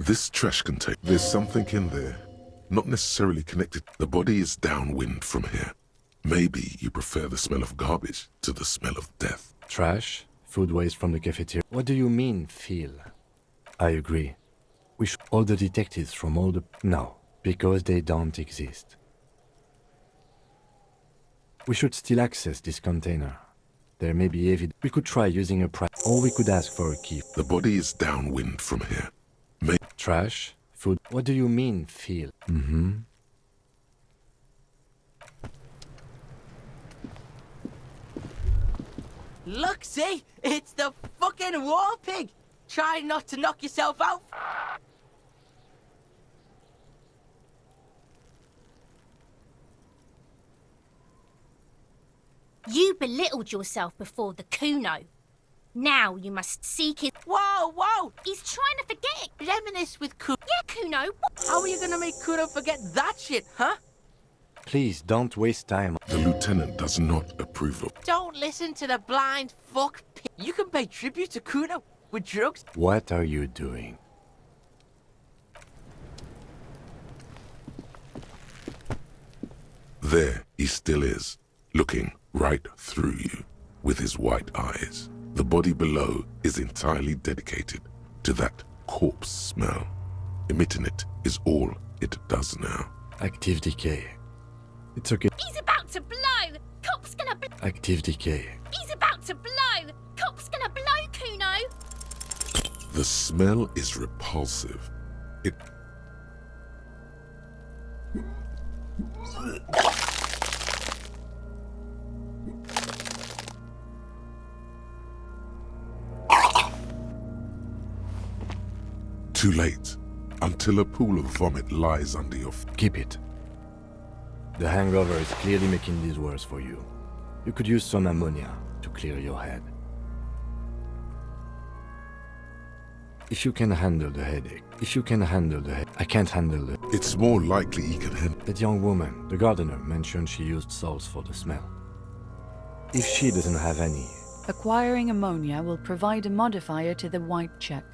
This trash container, there's something in there. Not necessarily connected. The body is downwind from here. Maybe you prefer the smell of garbage to the smell of death. Trash? Food waste from the cafeteria. What do you mean, feel? I agree. We should all the detectives from all the... No, because they don't exist. We should still access this container. There may be evidence. We could try using a prize, or we could ask for a key. The body is downwind from here. Trash? Food? What do you mean, feel? Mm-hmm. Look, see? It's the fucking war pig! Try not to knock yourself out. You belittled yourself before the Kuno. Now you must seek his... Whoa, whoa! He's trying to forget it. Reminisce with Kuno. Yeah, Kuno. How are you gonna make Kuno forget that shit, huh? Please, don't waste time. The lieutenant does not approve of. Don't listen to the blind fuck pig. You can pay tribute to Kuno with drugs. What are you doing? There he still is, looking right through you with his white eyes. The body below is entirely dedicated to that corpse smell. Emitting it is all it does now. Active decay. It's okay. He's about to blow. Cop's gonna blow. Active decay. He's about to blow. Cop's gonna blow, Kuno. The smell is repulsive. It... Too late. Until a pool of vomit lies under your feet. Keep it. The hangover is clearly making this worse for you. You could use some ammonia to clear your head. If you can handle the headache. I can't handle it. It's more likely he can handle. That young woman, the gardener, mentioned she used salts for the smell. If she doesn't have any... Acquiring ammonia will provide a modifier to the white check.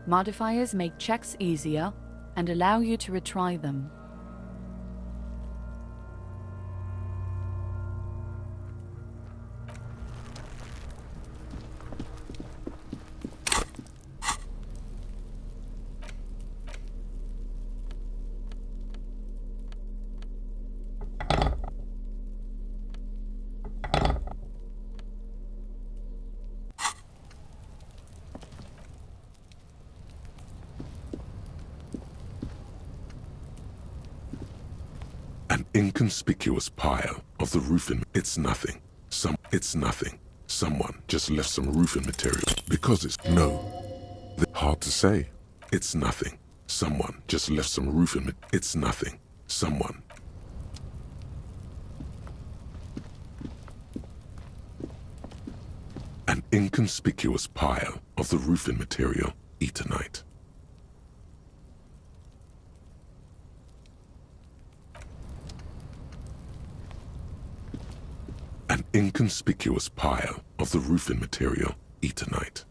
Modifiers make checks easier and allow you to retry them. An inconspicuous pile of the roofing. It's nothing. It's nothing. Someone just left some roofing material. Because it's hard to say. It's nothing. Someone just left some roofing. It's nothing. Someone. An inconspicuous pile of the roofing material. Eternite. An inconspicuous pile of the roofing material, Eternite.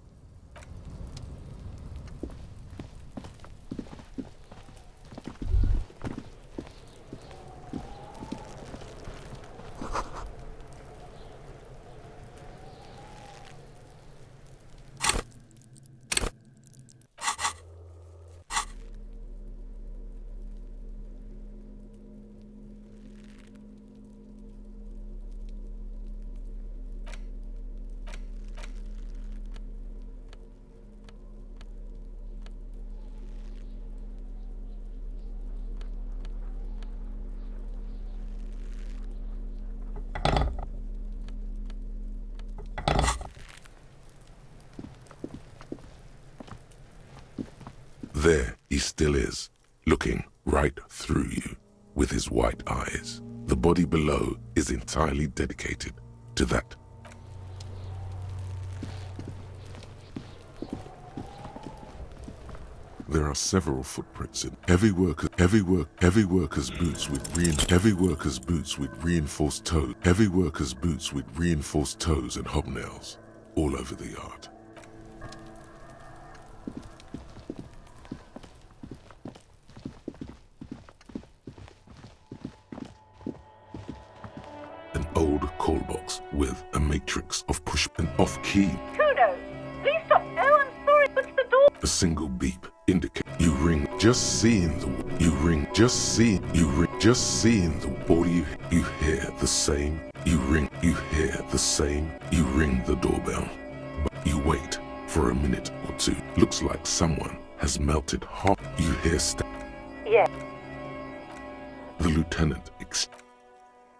There he still is, looking right through you with his white eyes. The body below is entirely dedicated to that. There are several footprints in heavy workers' boots with reinforced toes and hobnails all over the yard. tricks of push and off key. Kuno, please stop. Oh, I'm sorry. What's the door? A single beep indicate you ring. Just seeing the you ring. Just seeing you ring. Just seeing the or you hear the same. You ring. You hear the same. You ring the doorbell. But you wait for a minute or two. Looks like someone has melted hot. You hear Yeah. the lieutenant.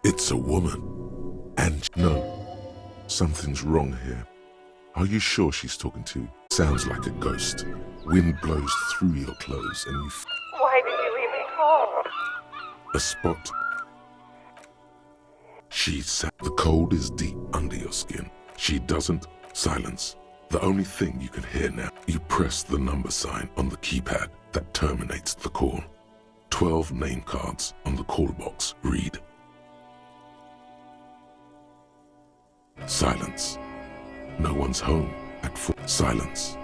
It's a woman. And no, something's wrong here. Are you sure she's talking to you? Sounds like a ghost. Wind blows through your clothes and you Why did you even call? a spot. She sat. The cold is deep under your skin. She doesn't. Silence. The only thing you can hear now. You press the number sign on the keypad that terminates the call. 12 name cards on the call box read. Silence. No one's home at 4. Silence.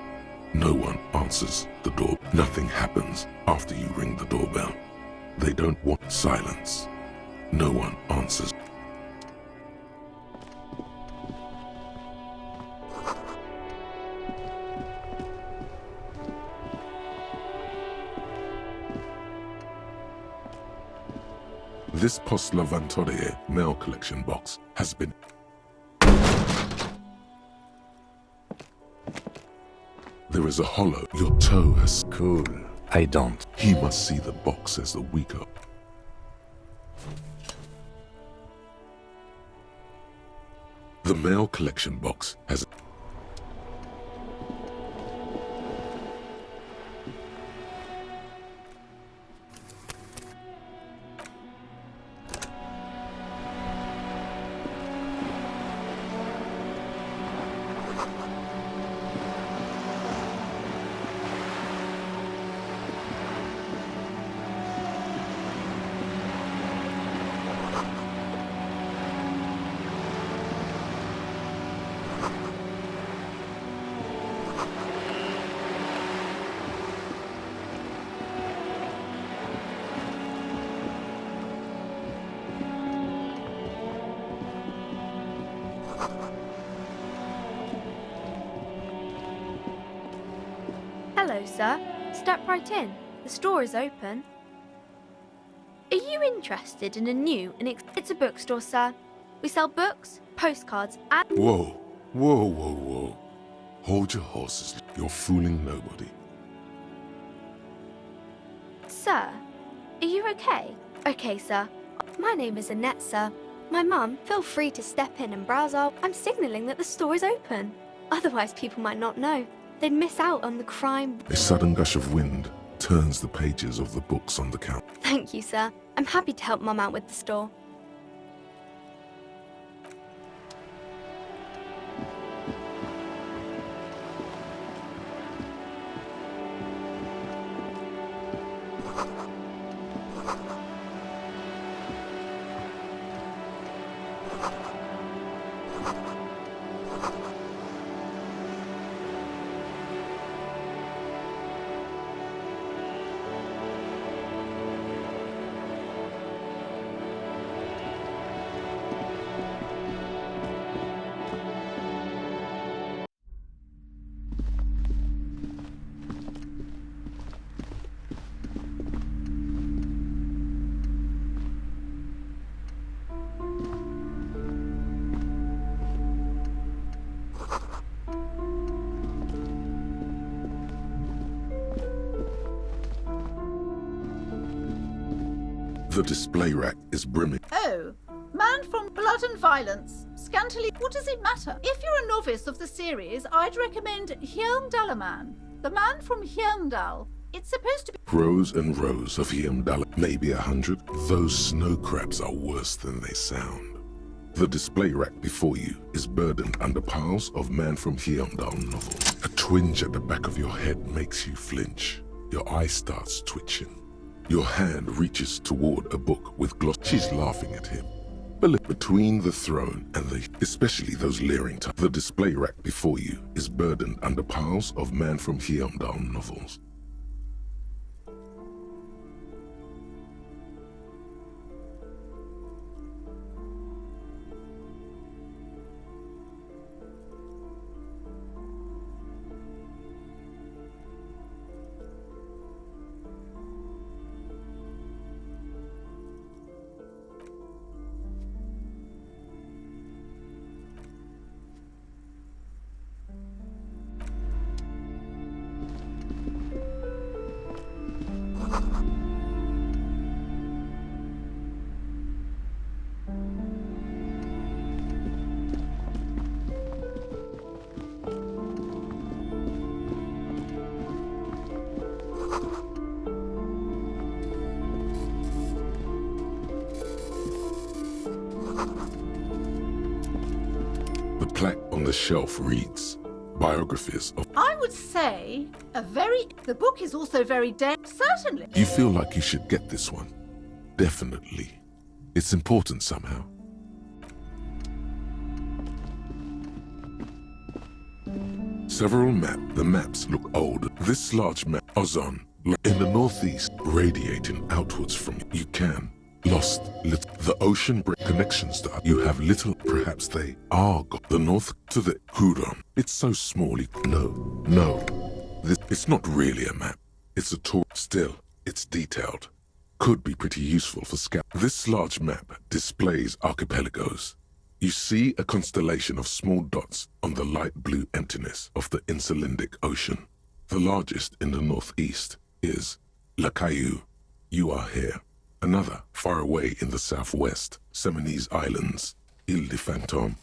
No one answers the door. Nothing happens after you ring the doorbell. They don't want silence. No one answers. This Post Lavatorie mail collection box has been. There is a hollow. Your toe has. Cool. I don't. He must see the box as the weaker. The mail collection box has. Hello, sir. Step right in. The store is open. Are you interested in a new and it's a bookstore, sir. We sell books, postcards, and... Whoa, whoa, whoa, whoa. Hold your horses. You're fooling nobody. Sir, are you okay? Okay, sir. My name is Annette, sir. My mum, feel free to step in and browse our... I'm signalling that the store is open. Otherwise, people might not know. They'd miss out on the crime. A sudden gush of wind turns the pages of the books on the counter. Thank you, sir. I'm happy to help Mum out with the store. The display rack is brimming. Oh, man from Blood and Violence. Scantily, what does it matter? If you're a novice of the series, I'd recommend Hjelmdalaman, the man from Hjelmdal. It's supposed to be Rows and rows of Hjelmdal, maybe 100. Those snow crabs are worse than they sound. The display rack before you is burdened under piles of Man from Hjelmdal novels. A twinge at the back of your head makes you flinch. Your eye starts twitching. Your hand reaches toward a book with gloss. She's laughing at him. But between the throne and especially those leering types, the display rack before you is burdened under piles of Man from Hjelmdal novels. plaque on the shelf reads, Biographies of... I would say the book is also very certainly. You feel like you should get this one. Definitely. It's important somehow. Several the maps look old. This large map, Ozon, in the northeast, radiating outwards from you can. Lost little. The ocean break connections that you have little. Perhaps they are the north to the Huron. It's so small. No. It's not really a map. It's a tour. Still, it's detailed. Could be pretty useful for scout. This large map displays archipelagos. You see a constellation of small dots on the light blue emptiness of the Insulindic Ocean. The largest in the northeast is La Caillou. You are here. Another, far away in the southwest, Seminese Islands, Ile de Fantôme.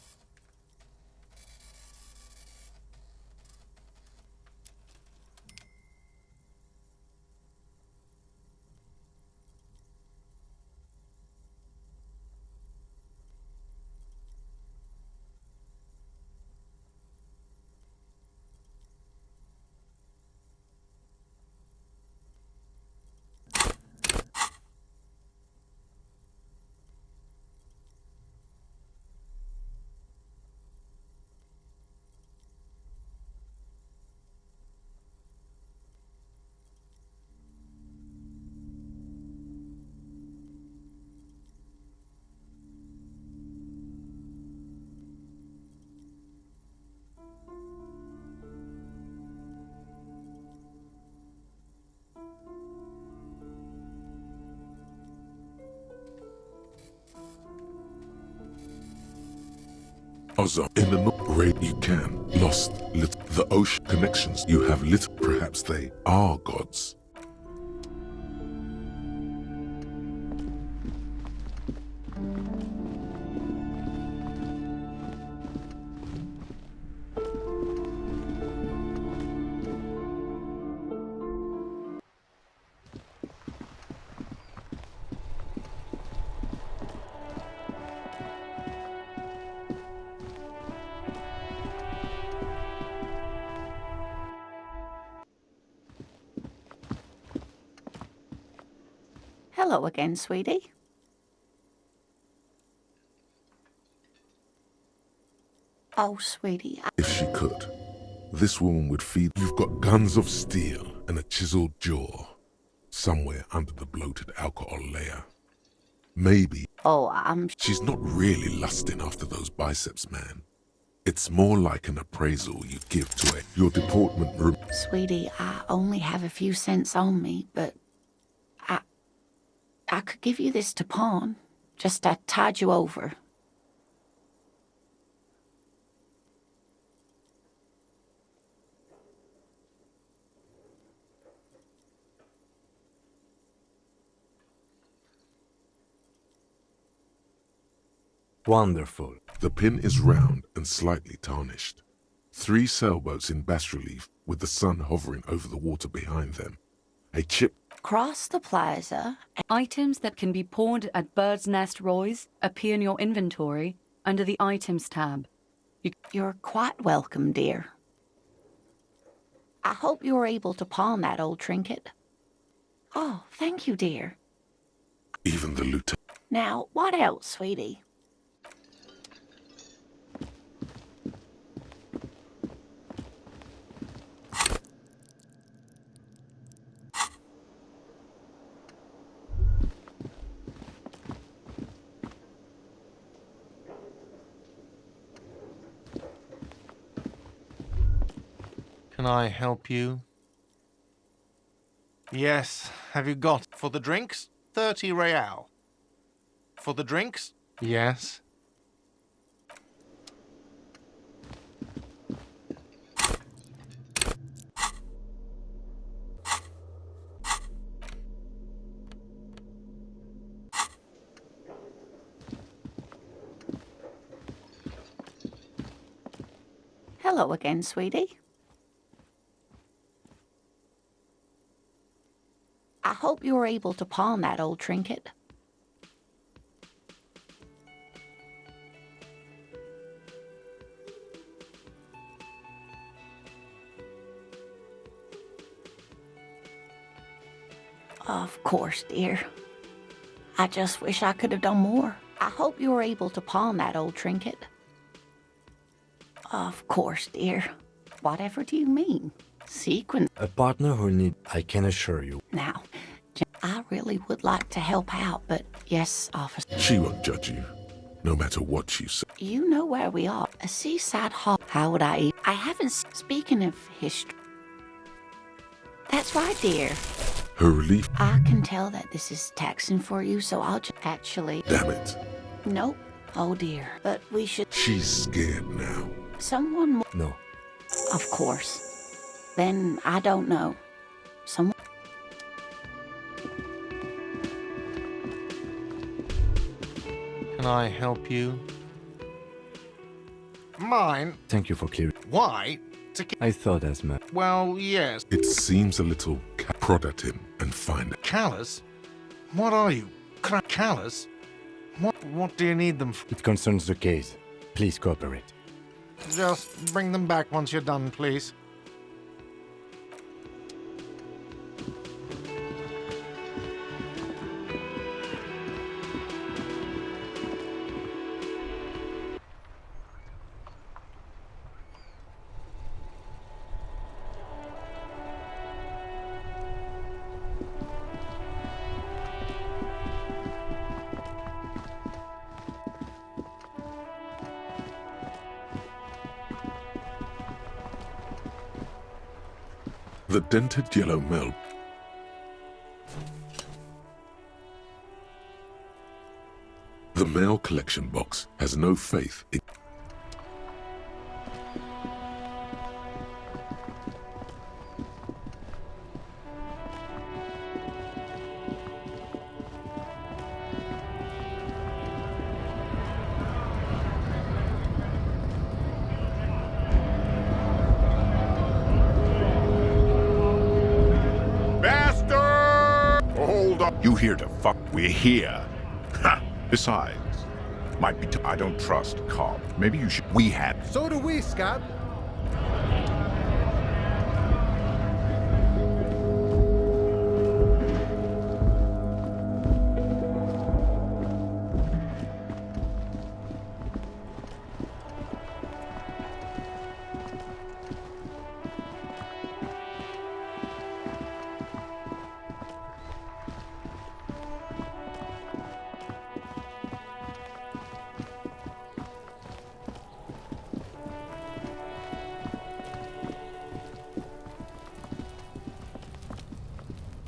Ozon, in the north, you can. Lost little. The ocean connections you have little. Perhaps they are gods. Hello again, sweetie. Oh, sweetie. If she could, this woman would feed. You've got guns of steel and a chiseled jaw somewhere under the bloated alcohol layer. Maybe. Oh, She's not really lusting after those biceps, man. It's more like an appraisal you give to it. Your deportment room. Sweetie, I only have a few cents on me, but I could give you this to pawn, just to tide you over. Wonderful. The pin is round and slightly tarnished. 3 sailboats in bas-relief with the sun hovering over the water behind them. A chip. Cross the plaza. Items that can be pawned at Bird's Nest Roy's appear in your inventory under the Items tab. You're quite welcome, dear. I hope you're able to pawn that old trinket. Oh, thank you, dear. Even the lieutenant. Now, what else, sweetie? Can I help you? Yes. Have you got for the drinks? 30 real. For the drinks? Yes. Hello again, sweetie. I hope you were able to pawn that old trinket. Of course, dear. I just wish I could have done more. I hope you were able to pawn that old trinket. Of course, dear. Whatever do you mean? Sequin? A partner who need, I can assure you. Now, I really would like to help out, but yes, officer. She won't judge you, no matter what you say. You know where we are. A seaside hall. How would I? I haven't. Speaking of history. That's right, dear. Her relief. I can tell that this is taxing for you, so I'll just actually. Damn it. Nope. Oh dear. But we should. She's scared now. Someone more. No. Of course. Then I don't know. Someone. Can I help you? Mine? Thank you for clearing. Why? I thought as much. Well, yes. It seems a little prod at him and find it. Callous? What are you? Callous? What do you need them for? It concerns the case. Please cooperate. Just bring them back once you're done, please. The dented yellow mill. The mail collection box has no faith in. You here to fuck? We're here. Ha! Besides, might be. I don't trust Cobb. Maybe you should. We had. So do we, Scott.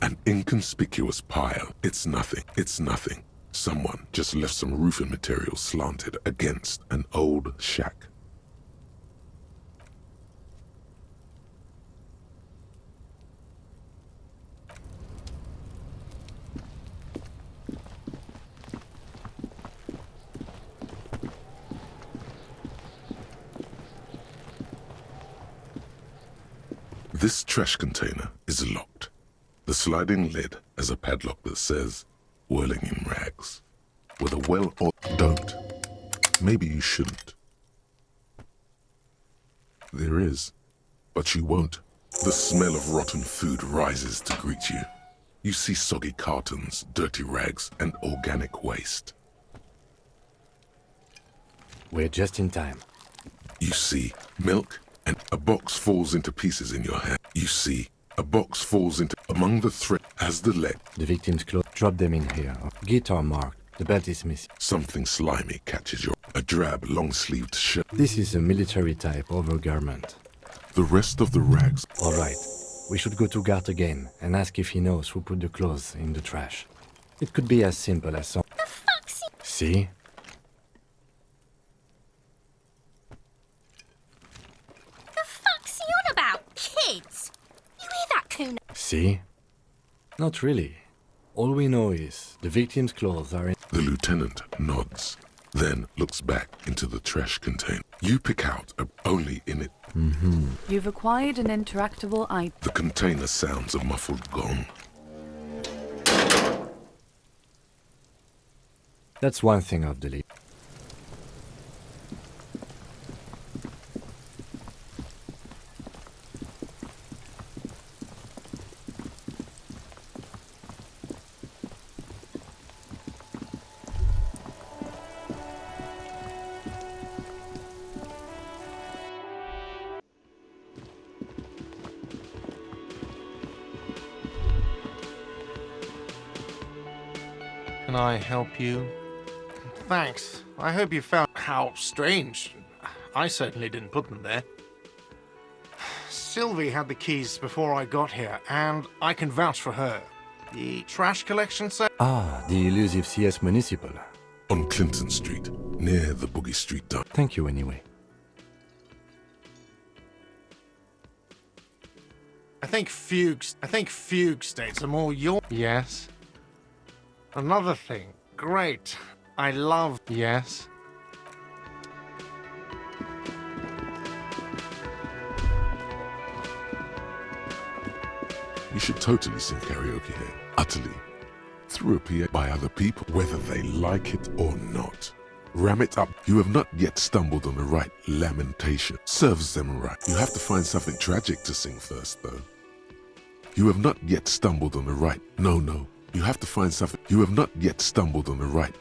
An inconspicuous pile. It's nothing. It's nothing. Someone just left some roofing material slanted against an old shack. This trash container is locked. The sliding lid has a padlock that says, whirling in rags. With a well or don't. Maybe you shouldn't. There is, but you won't. The smell of rotten food rises to greet you. You see soggy cartons, dirty rags, and organic waste. We're just in time. You see milk, and a box falls into pieces in your hand. You see a box falls into among the thread as the leg. The victim's clothes. Drop them in here. Guitar marked. The belt is missing. Something slimy catches your... A drab, long-sleeved shirt. This is a military type overgarment. The rest of the rags... All right. We should go to Gart again and ask if he knows who put the clothes in the trash. It could be as simple as some... The fuck's he... See? The fuck's he on about? Kids? You hear that, Kuno? See? Not really. All we know is the victim's clothes are in... The lieutenant nods, then looks back into the trash container. You pick out only in it. You've acquired an interactable item. The container sounds a muffled gong. That's one thing I've deleted. Can I help you? Thanks. I hope you found how strange. I certainly didn't put them there. Sylvie had the keys before I got here, and I can vouch for her. The trash collection set? Ah, the elusive CS Municipal. On Clinton Street, near the Boogie Street dump. Thank you anyway. I think fugue states are more your... Yes. Another thing. Great. I love... Yes. You should totally sing karaoke here. Utterly. Through a PA by other people, whether they like it or not. Ram it up. You have not yet stumbled on the right lamentation. Serves them right. You have to find something tragic to sing first, though. You have not yet stumbled on the right. No. You have to find something. You have not yet stumbled on the right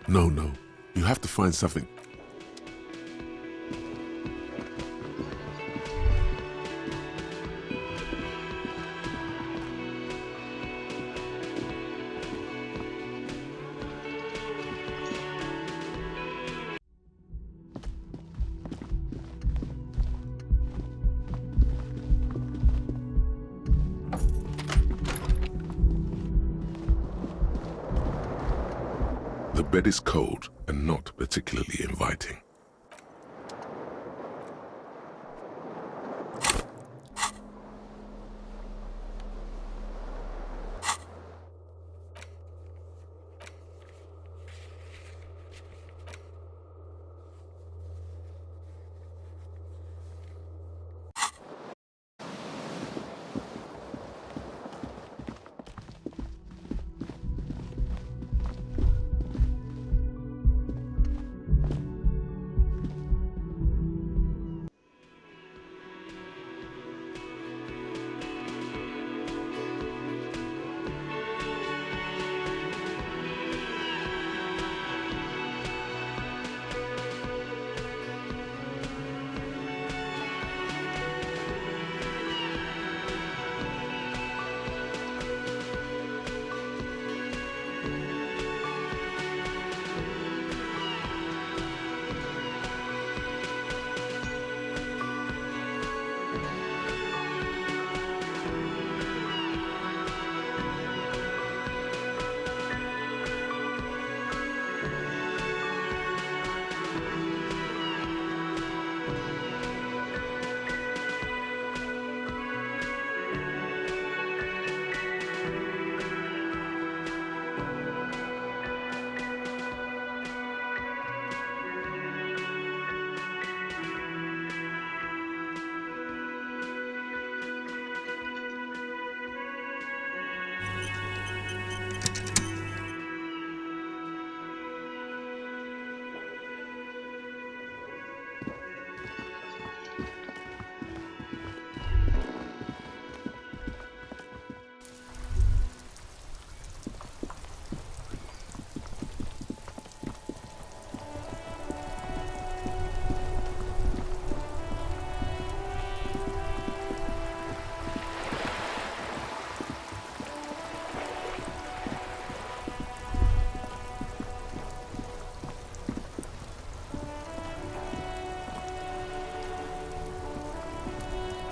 No. You have to find something. The bed is cold and not particularly inviting.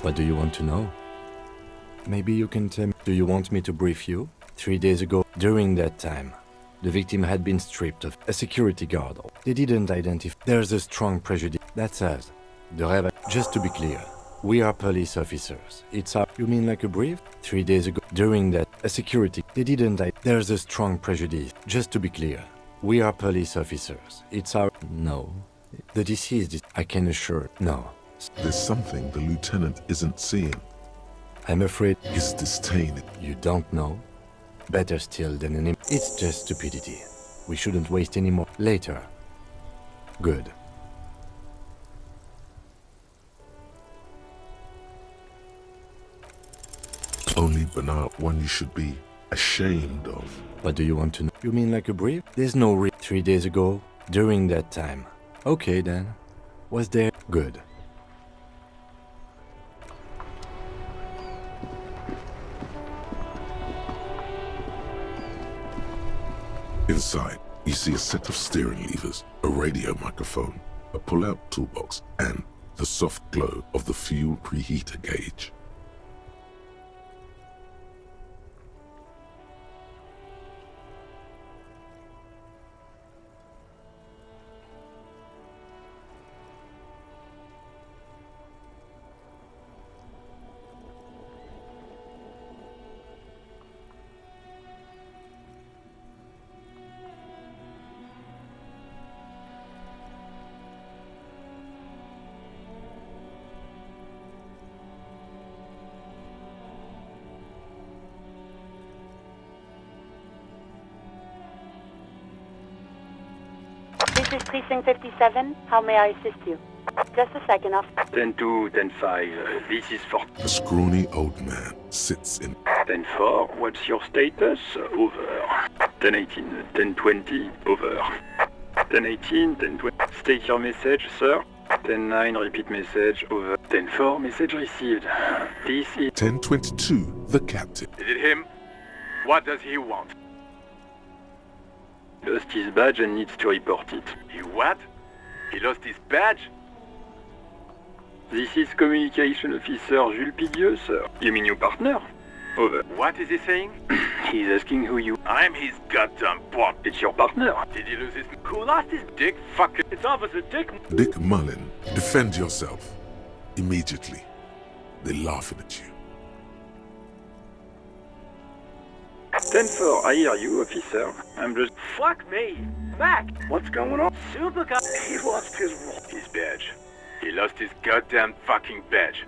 What do you want to know? Maybe you can tell me. Do you want me to brief you? 3 days ago, during that time, the victim had been stripped of a security guard. They didn't identify. There's a strong prejudice. That's us. Just to be clear, we are police officers. It's our... You mean like a brief? 3 days ago, during that, a security... They didn't... There's a strong prejudice. Just to be clear, we are police officers. It's our... No. The deceased is... I can assure... No. There's something the lieutenant isn't seeing. I'm afraid... His disdain. You don't know? Better still than an... It's just stupidity. We shouldn't waste any more... Later. Good. Only Bernard one you should be ashamed of. What do you want to know? You mean like a brief? There's no 3 days ago, during that time. Okay then. Was there... Good. Inside, you see a set of steering levers, a radio microphone, a pull-out toolbox, and the soft glow of the fuel preheater gauge. This is Precinct 57. How may I assist you? Just a second, officer. 10-2, 10-5. This is for... A scrawny old man sits in... 10-4. What's your status? Over. 10-18, 10-20. Over. 10-18, 10-20. State your message, sir. 10-9, repeat message. Over. 10-4, message received. This is... 10-22, the captain. Is it him? What does he want? Lost his badge and needs to report it. He what? He lost his badge? This is Communication Officer Jules Pidieux, sir. You mean your partner? Over. What is he saying? He's asking who you... I'm his goddamn what? It's your partner. Did he lose his... Who lost his dick? Fuck it. It's Officer Dick... Dick Mullen, defend yourself. Immediately. They're laughing at you. 10-4, I hear you, officer. I'm just... Fuck me! Mac! What's going on? Super guy! He lost his badge. He lost his goddamn fucking badge.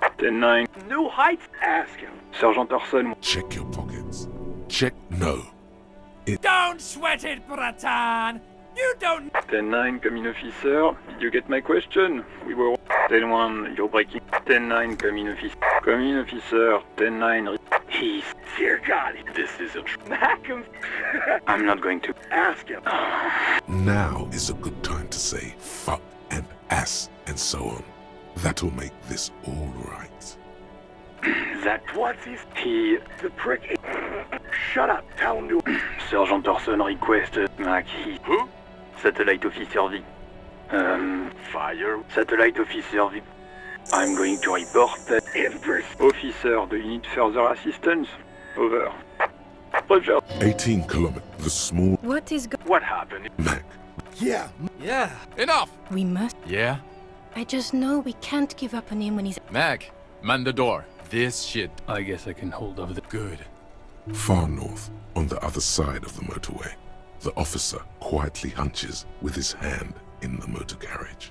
10-9. New heights? Ask him. Sergeant Orson. Check your pockets. Check no. Don't sweat it, Bratan! You don't... 10-9, come in, officer. Did you get my question? We were... 10-1, you're breaking. 10-9, come in, officer. Come in, officer. 10-9... He's... Dear God, this isn't... Mac! I'm not going to ask him. Now is a good time to say fuck and ass and so on. That'll make this all right. That what's his... He... The prick... Shut up, tell him to... Sergeant Orson requested... Mac, he... Who? Satellite Officer V. Fire. Satellite Officer V. I'm going to report that... Officer, do you need further assistance? Over. Roger. 18 kilometers. The small... What is What happened? Mac. Yeah. Enough! We must. Yeah? I just know we can't give up on him when he's... Mac, man the door. This shit. I guess I can hold over the good. Far north, on the other side of the motorway, the officer quietly hunches with his hand in the motor carriage.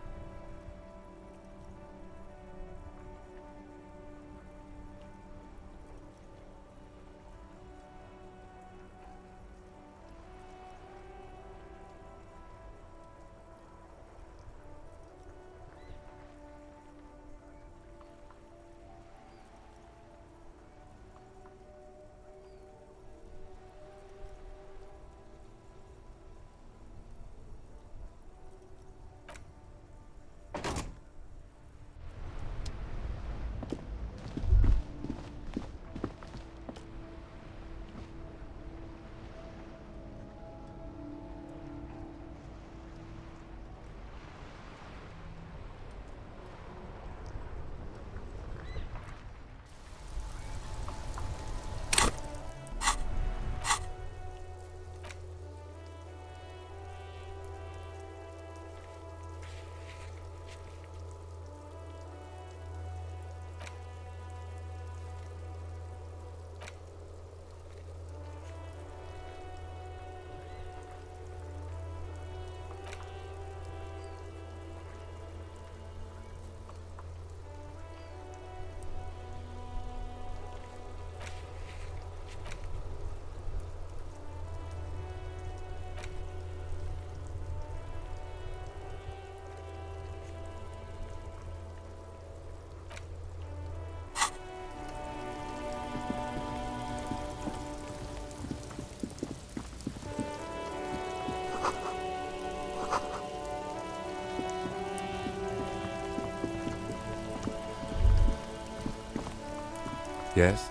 Yes?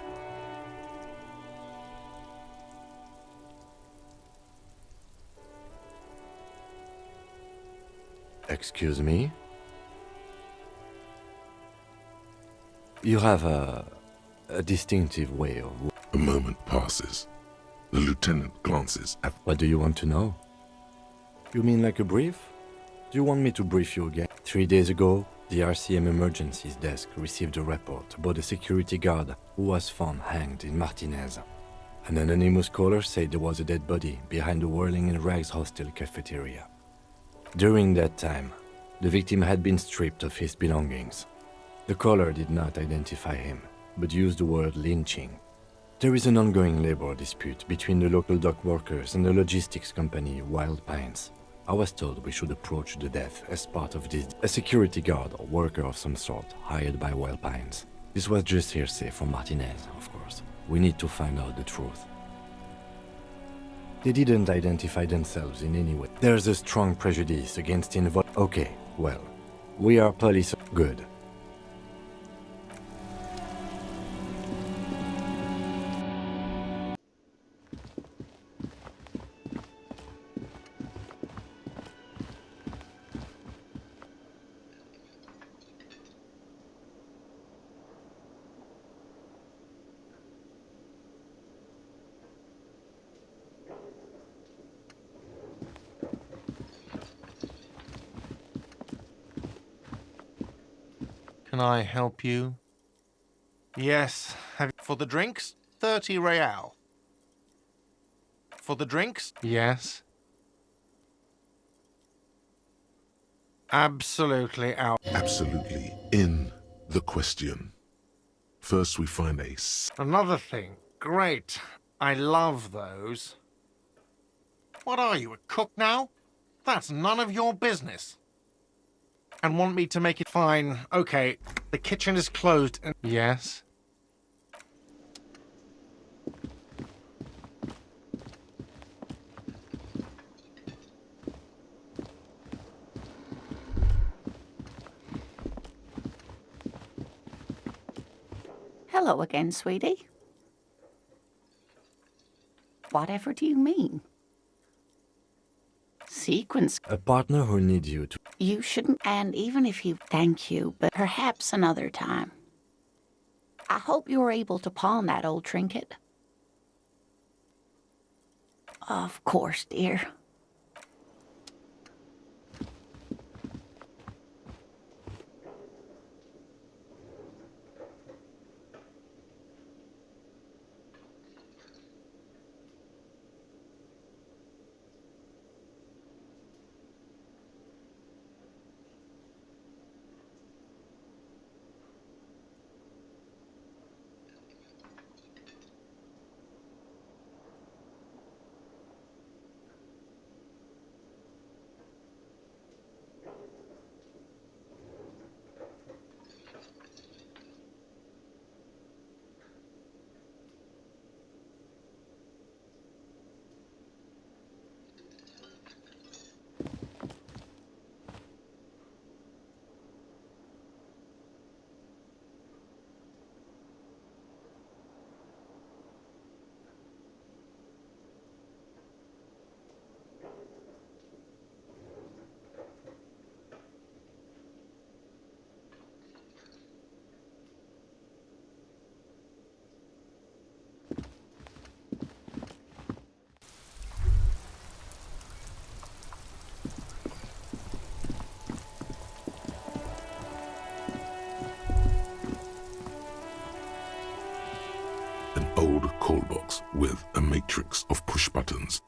Excuse me? You have a distinctive way of... A moment passes. The lieutenant glances at... What do you want to know? You mean like a brief? Do you want me to brief you again? 3 days ago, the RCM Emergencies Desk received a report about a security guard who was found hanged in Martinez. An anonymous caller said there was a dead body behind the Whirling in Rags hostel cafeteria. During that time, the victim had been stripped of his belongings. The caller did not identify him, but used the word lynching. There is an ongoing labor dispute between the local dock workers and the logistics company Wild Pines. I was told we should approach the death as part of this. A security guard or worker of some sort hired by Wild Pines. This was just hearsay from Martinez, of course. We need to find out the truth. They didn't identify themselves in any way. There's a strong prejudice against Okay, well, we are police. Good. Can I help you? Yes. For the drinks? 30 real. For the drinks? Yes. Absolutely out. Absolutely in the question. First we find a... Another thing. Great. I love those. What are you, a cook now? That's none of your business. And want me to make it fine. Okay, the kitchen is closed and... Yes? Hello again, sweetie. Whatever do you mean? Sequence. A partner who needs you to... You shouldn't, and even if you... Thank you, but perhaps another time. I hope you were able to pawn that old trinket. Of course, dear. An old call box with a matrix of push buttons.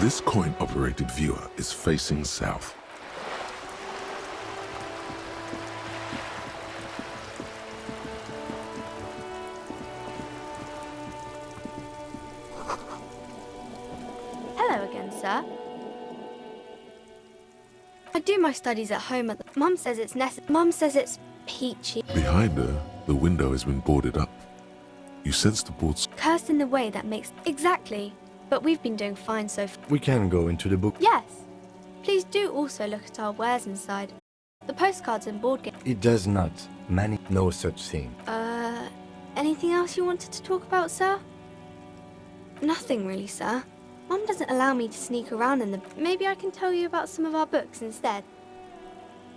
This coin-operated viewer is facing south. Hello again, sir. I do my studies at home. Mum says it's Mum says it's peachy. Behind her, the window has been boarded up. You sense the boards. Cursed in the way that makes... Exactly. But we've been doing fine so far. We can go into the book. Yes. Please do also look at our wares inside. The postcards and board games. It does not. No such thing. Anything else you wanted to talk about, sir? Nothing really, sir. Mum doesn't allow me to sneak around in the... Maybe I can tell you about some of our books instead.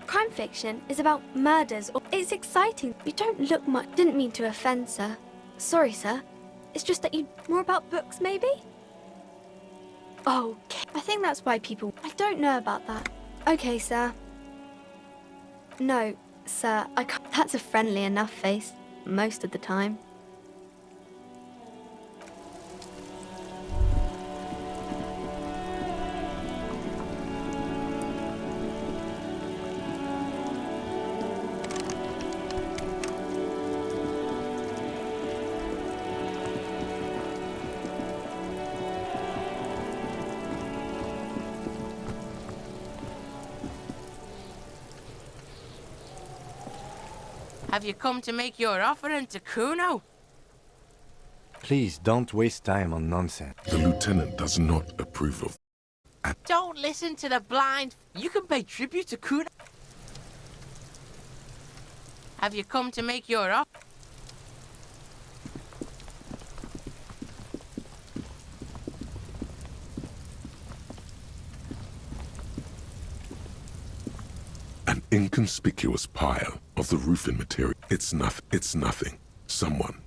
Crime fiction is about murders. It's exciting. You don't look much... Didn't mean to offend, sir. Sorry, sir. It's just that you... More about books, maybe? Okay. I think that's why people... I don't know about that. Okay, sir. No, sir, I can't... That's a friendly enough face. Most of the time. Have you come to make your offering to Kuno? Please don't waste time on nonsense. The lieutenant does not approve of... Don't listen to the blind. You can pay tribute to Kuno. Have you come to make your offer? An inconspicuous pile of the roofing material. It's nothing. It's nothing. Someone...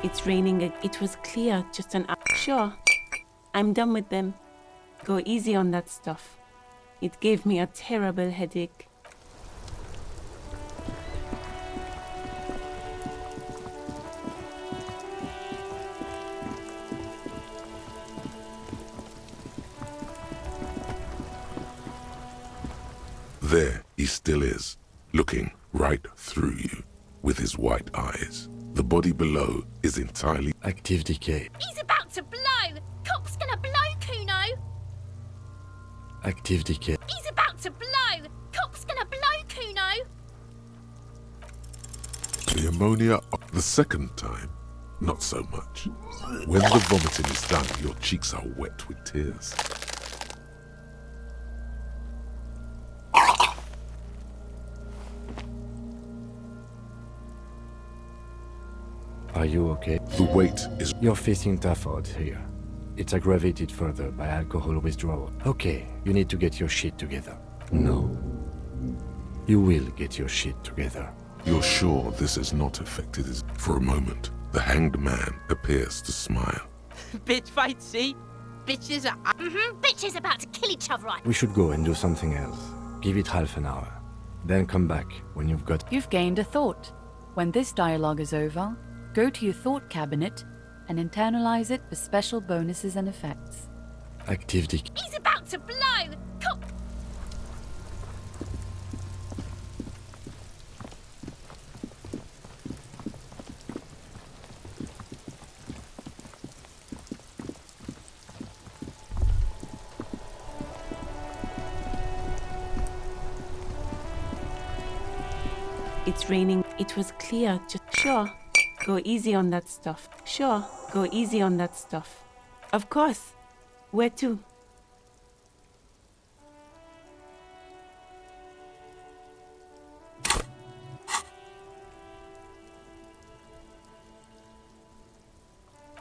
It's raining. It was clear just an hour. Sure, I'm done with them. Go easy on that stuff. It gave me a terrible headache. There he still is, looking right through you with his white eyes. The body below is entirely... Active decay. He's about to blow! Cop's gonna blow, Kuno! Active decay. He's about to blow! Cop's gonna blow, Kuno! The ammonia the second time, not so much. When the vomiting is done, your cheeks are wet with tears. Are you okay? The weight is... You're facing tough odds here. It's aggravated further by alcohol withdrawal. Okay, you need to get your shit together. No. You will get your shit together. You're sure this has not affected his... For a moment, the hanged man appears to smile. Bitch fight, see? Bitches are... Bitches about to kill each other, right? We should go and do something else. Give it half an hour. Then come back when you've got... You've gained a thought. When this dialogue is over, go to your thought cabinet and internalize it for special bonuses and effects. Active decay. He's about to blow! Cop! It's raining. It was clear. Just sure. Go easy on that stuff. Sure. Go easy on that stuff. Of course. Where to?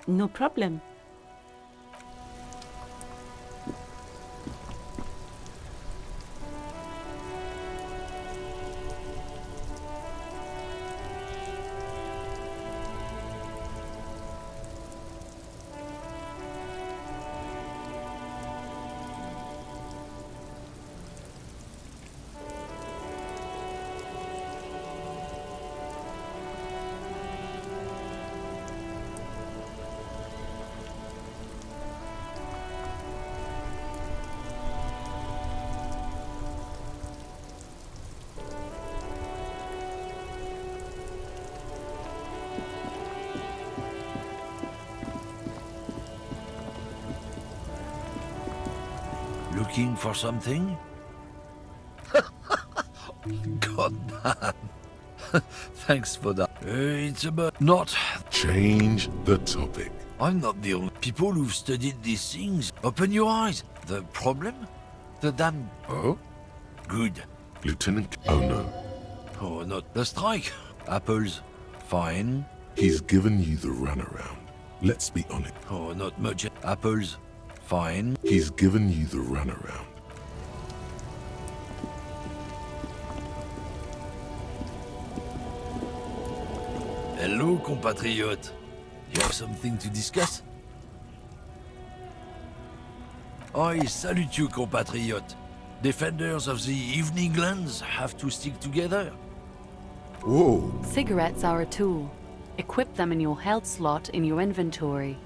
No problem. looking for something? God damn. Thanks for that. It's about not... Change the topic. I'm not the only people who've studied these things. Open your eyes. The problem? The damn... Oh? Good. Lieutenant... Oh no. Oh, not the strike. Apples. Fine. He's given you the runaround. Let's be honest. Oh, not much. Apples. Fine. He's given you the runaround. Hello, compatriot. You have something to discuss? I salute you, compatriot. Defenders of the evening lands have to stick together. Whoa. Cigarettes are a tool. Equip them in your health slot in your inventory.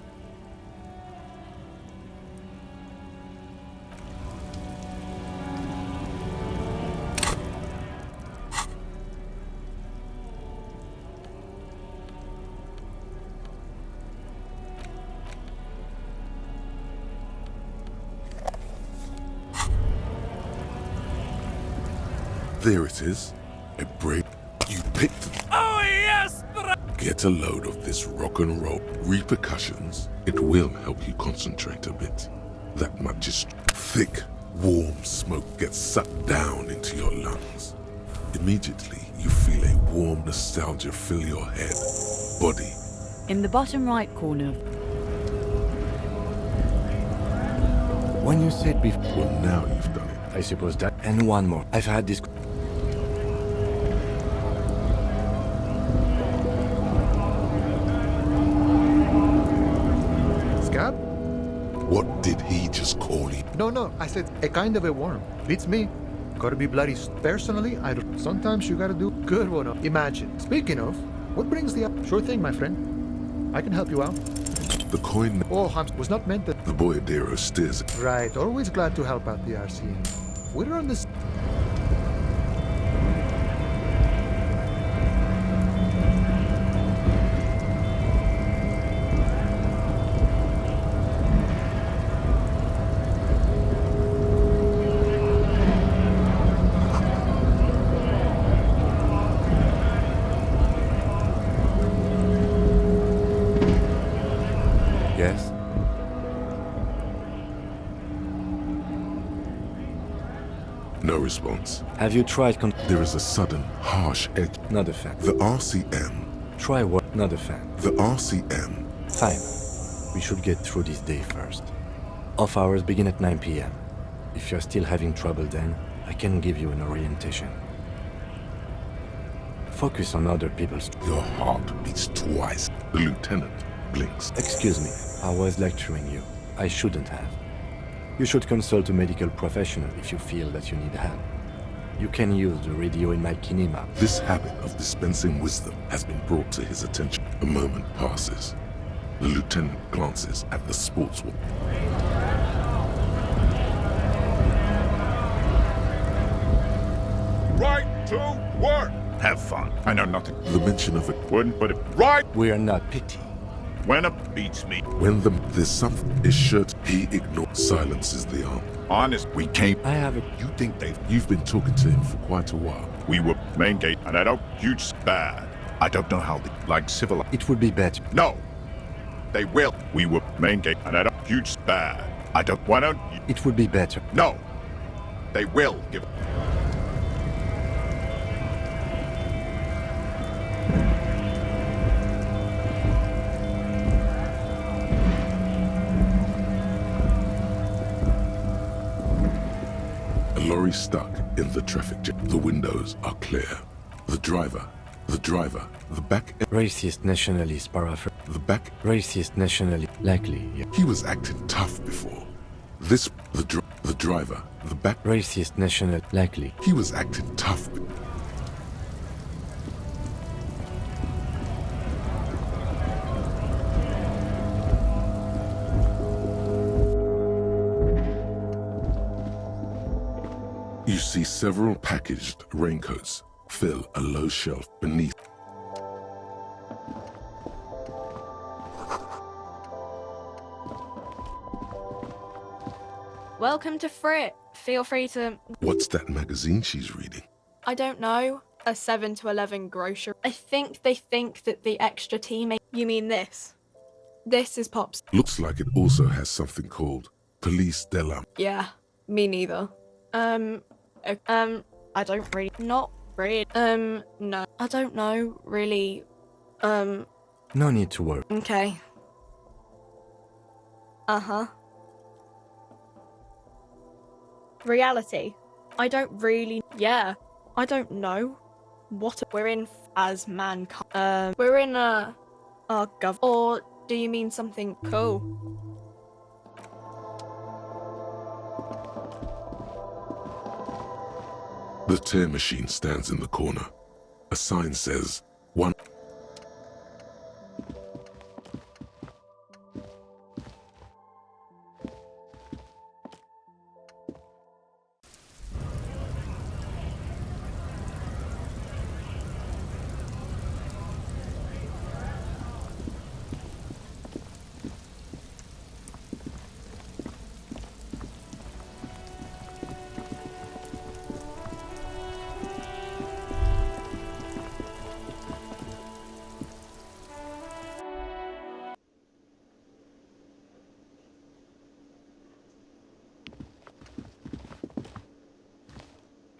There it is. A break. You picked it. Oh, yes, Get a load of this rock and roll. Repercussions. It will help you concentrate a bit. That much is thick, warm smoke gets sucked down into your lungs. Immediately, you feel a warm nostalgia fill your head, body. In the bottom right corner. When you said before... Well, now you've done it. I suppose that... And one more. I've had this... Scab? What did he just call you? No, I said a kind of a worm. Beats me. Gotta be bloody... Personally, I don't... Sometimes you gotta do good one. Imagine. Speaking of, what brings the... Sure thing, my friend. I can help you out. The coin... Oh, was not meant that... The Boyadero steers. Right, always glad to help out the RC. We're on this... Yes? No response. Have you tried There is a sudden, harsh edge. Not a fan. The RCM. Try what? Not a fan. The RCM. Fine. We should get through this day first. Off hours begin at 9 p.m. If you're still having trouble then, I can give you an orientation. Focus on other people's... Your heart beats twice. The lieutenant blinks. Excuse me, I was lecturing you. I shouldn't have. You should consult a medical professional if you feel that you need help. You can use the radio in my kinema. This habit of dispensing wisdom has been brought to his attention. A moment passes. The lieutenant glances at the sportswoman. Right to work. Have fun. I know nothing. The mention of it Wouldn't put it right. We are not picky. When a beats me. When there's something is shirt, he ignores. Silences the arm. Honest, we came. I have a... You think they've... You've been talking to him for quite a while. We were main gate, and I don't... Huge bad. I don't know how they... Like civil... It would be better. No. They will. We were main gate, and I don't... Huge bad. I don't... Why don't you... It would be better. No. They will give... A lorry stuck in the traffic jam. The windows are clear. The driver, the back... Racist nationalist paraphr... The back... Racist nationalist... Likely, yeah. He was acting tough before. This... The driver, the back... Racist national... Likely. He was acting tough. You see several packaged raincoats fill a low shelf beneath. Welcome to Frit. Feel free to... What's that magazine she's reading? I don't know. A 7 to 11 grocery. I think they think that the extra tea may... You mean this? This is Pop's. Looks like it also has something called Police Della. Yeah, me neither. I don't really... Not really. No. I don't know, really. No need to worry. Okay. Uh-huh. Reality. I don't really... Yeah. I don't know. What we're in as mankind. We're in our gov... Or do you mean something cool? The tear machine stands in the corner. A sign says, 1.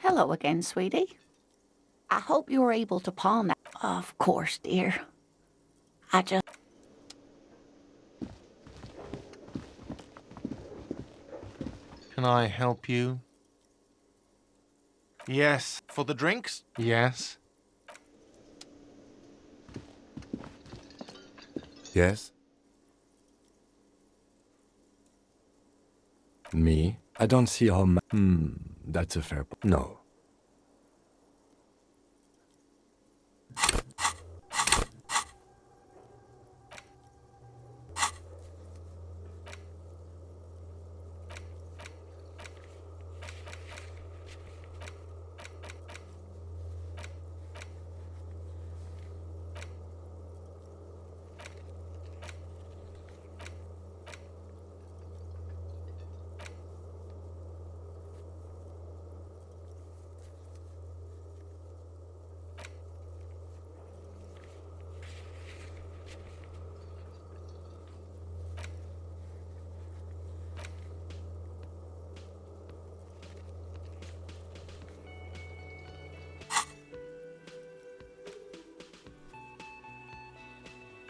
Hello again, sweetie. I hope you were able to pawn that. Of course, dear. I just... Can I help you? Yes. For the drinks? Yes. Yes? Me? I don't see how that's a fair point. No.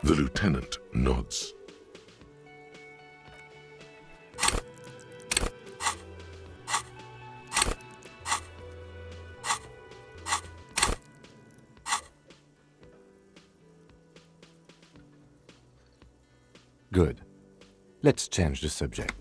The lieutenant nods. Good. Let's change the subject.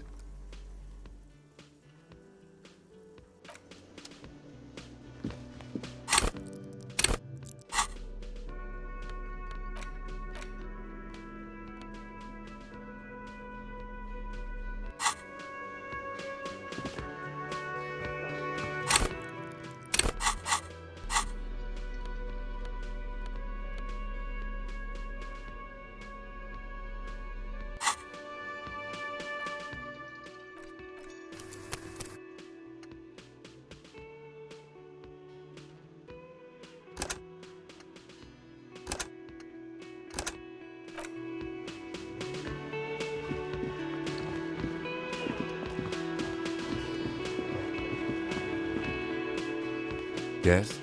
Yes?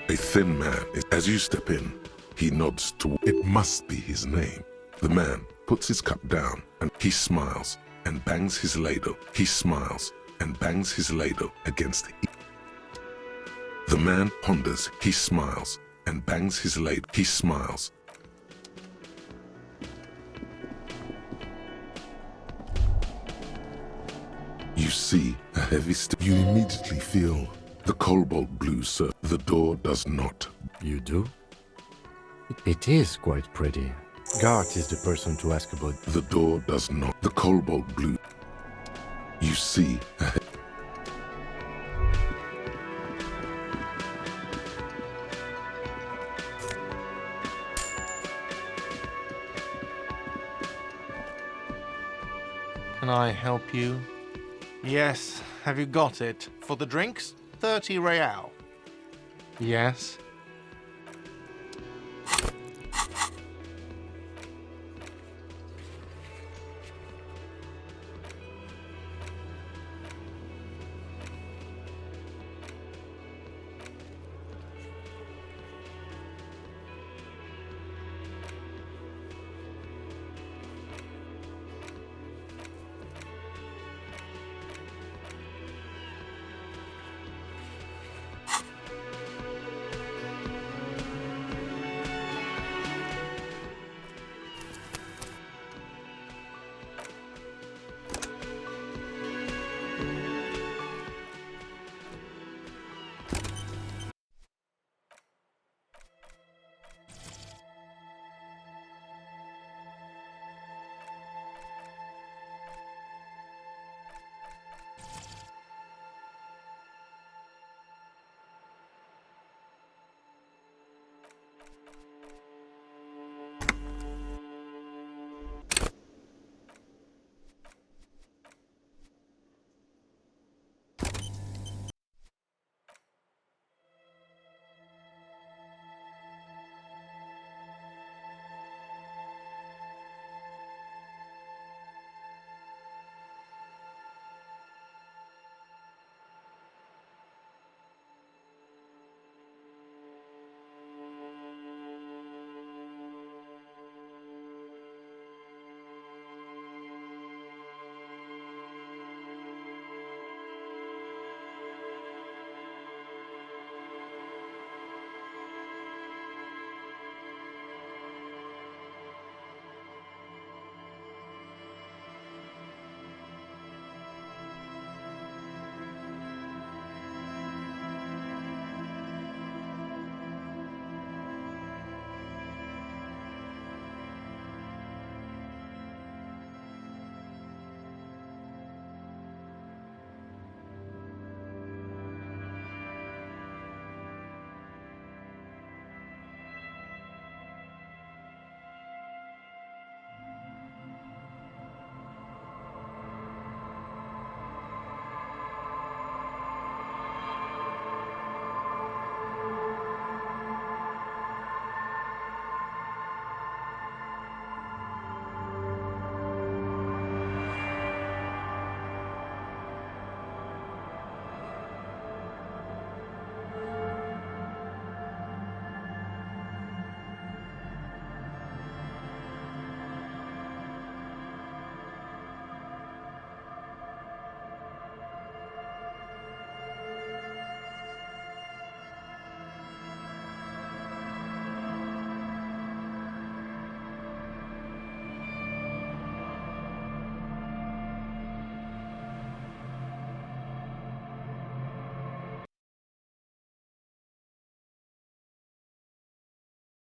A thin man, as you step in, he nods to, it must be his name. The man puts his cup down and he smiles and bangs his ladle. He smiles and bangs his ladle against it. The man ponders, he smiles and bangs his ladle. He smiles. You see a heavy step. You immediately feel the cobalt blue surf. The door does not. You do? It is quite pretty. Gart is the person to ask about. The door does not. The cobalt blue. You see ahead. Can I help you? Yes. Have you got it? For the drinks, 30 real. Yes.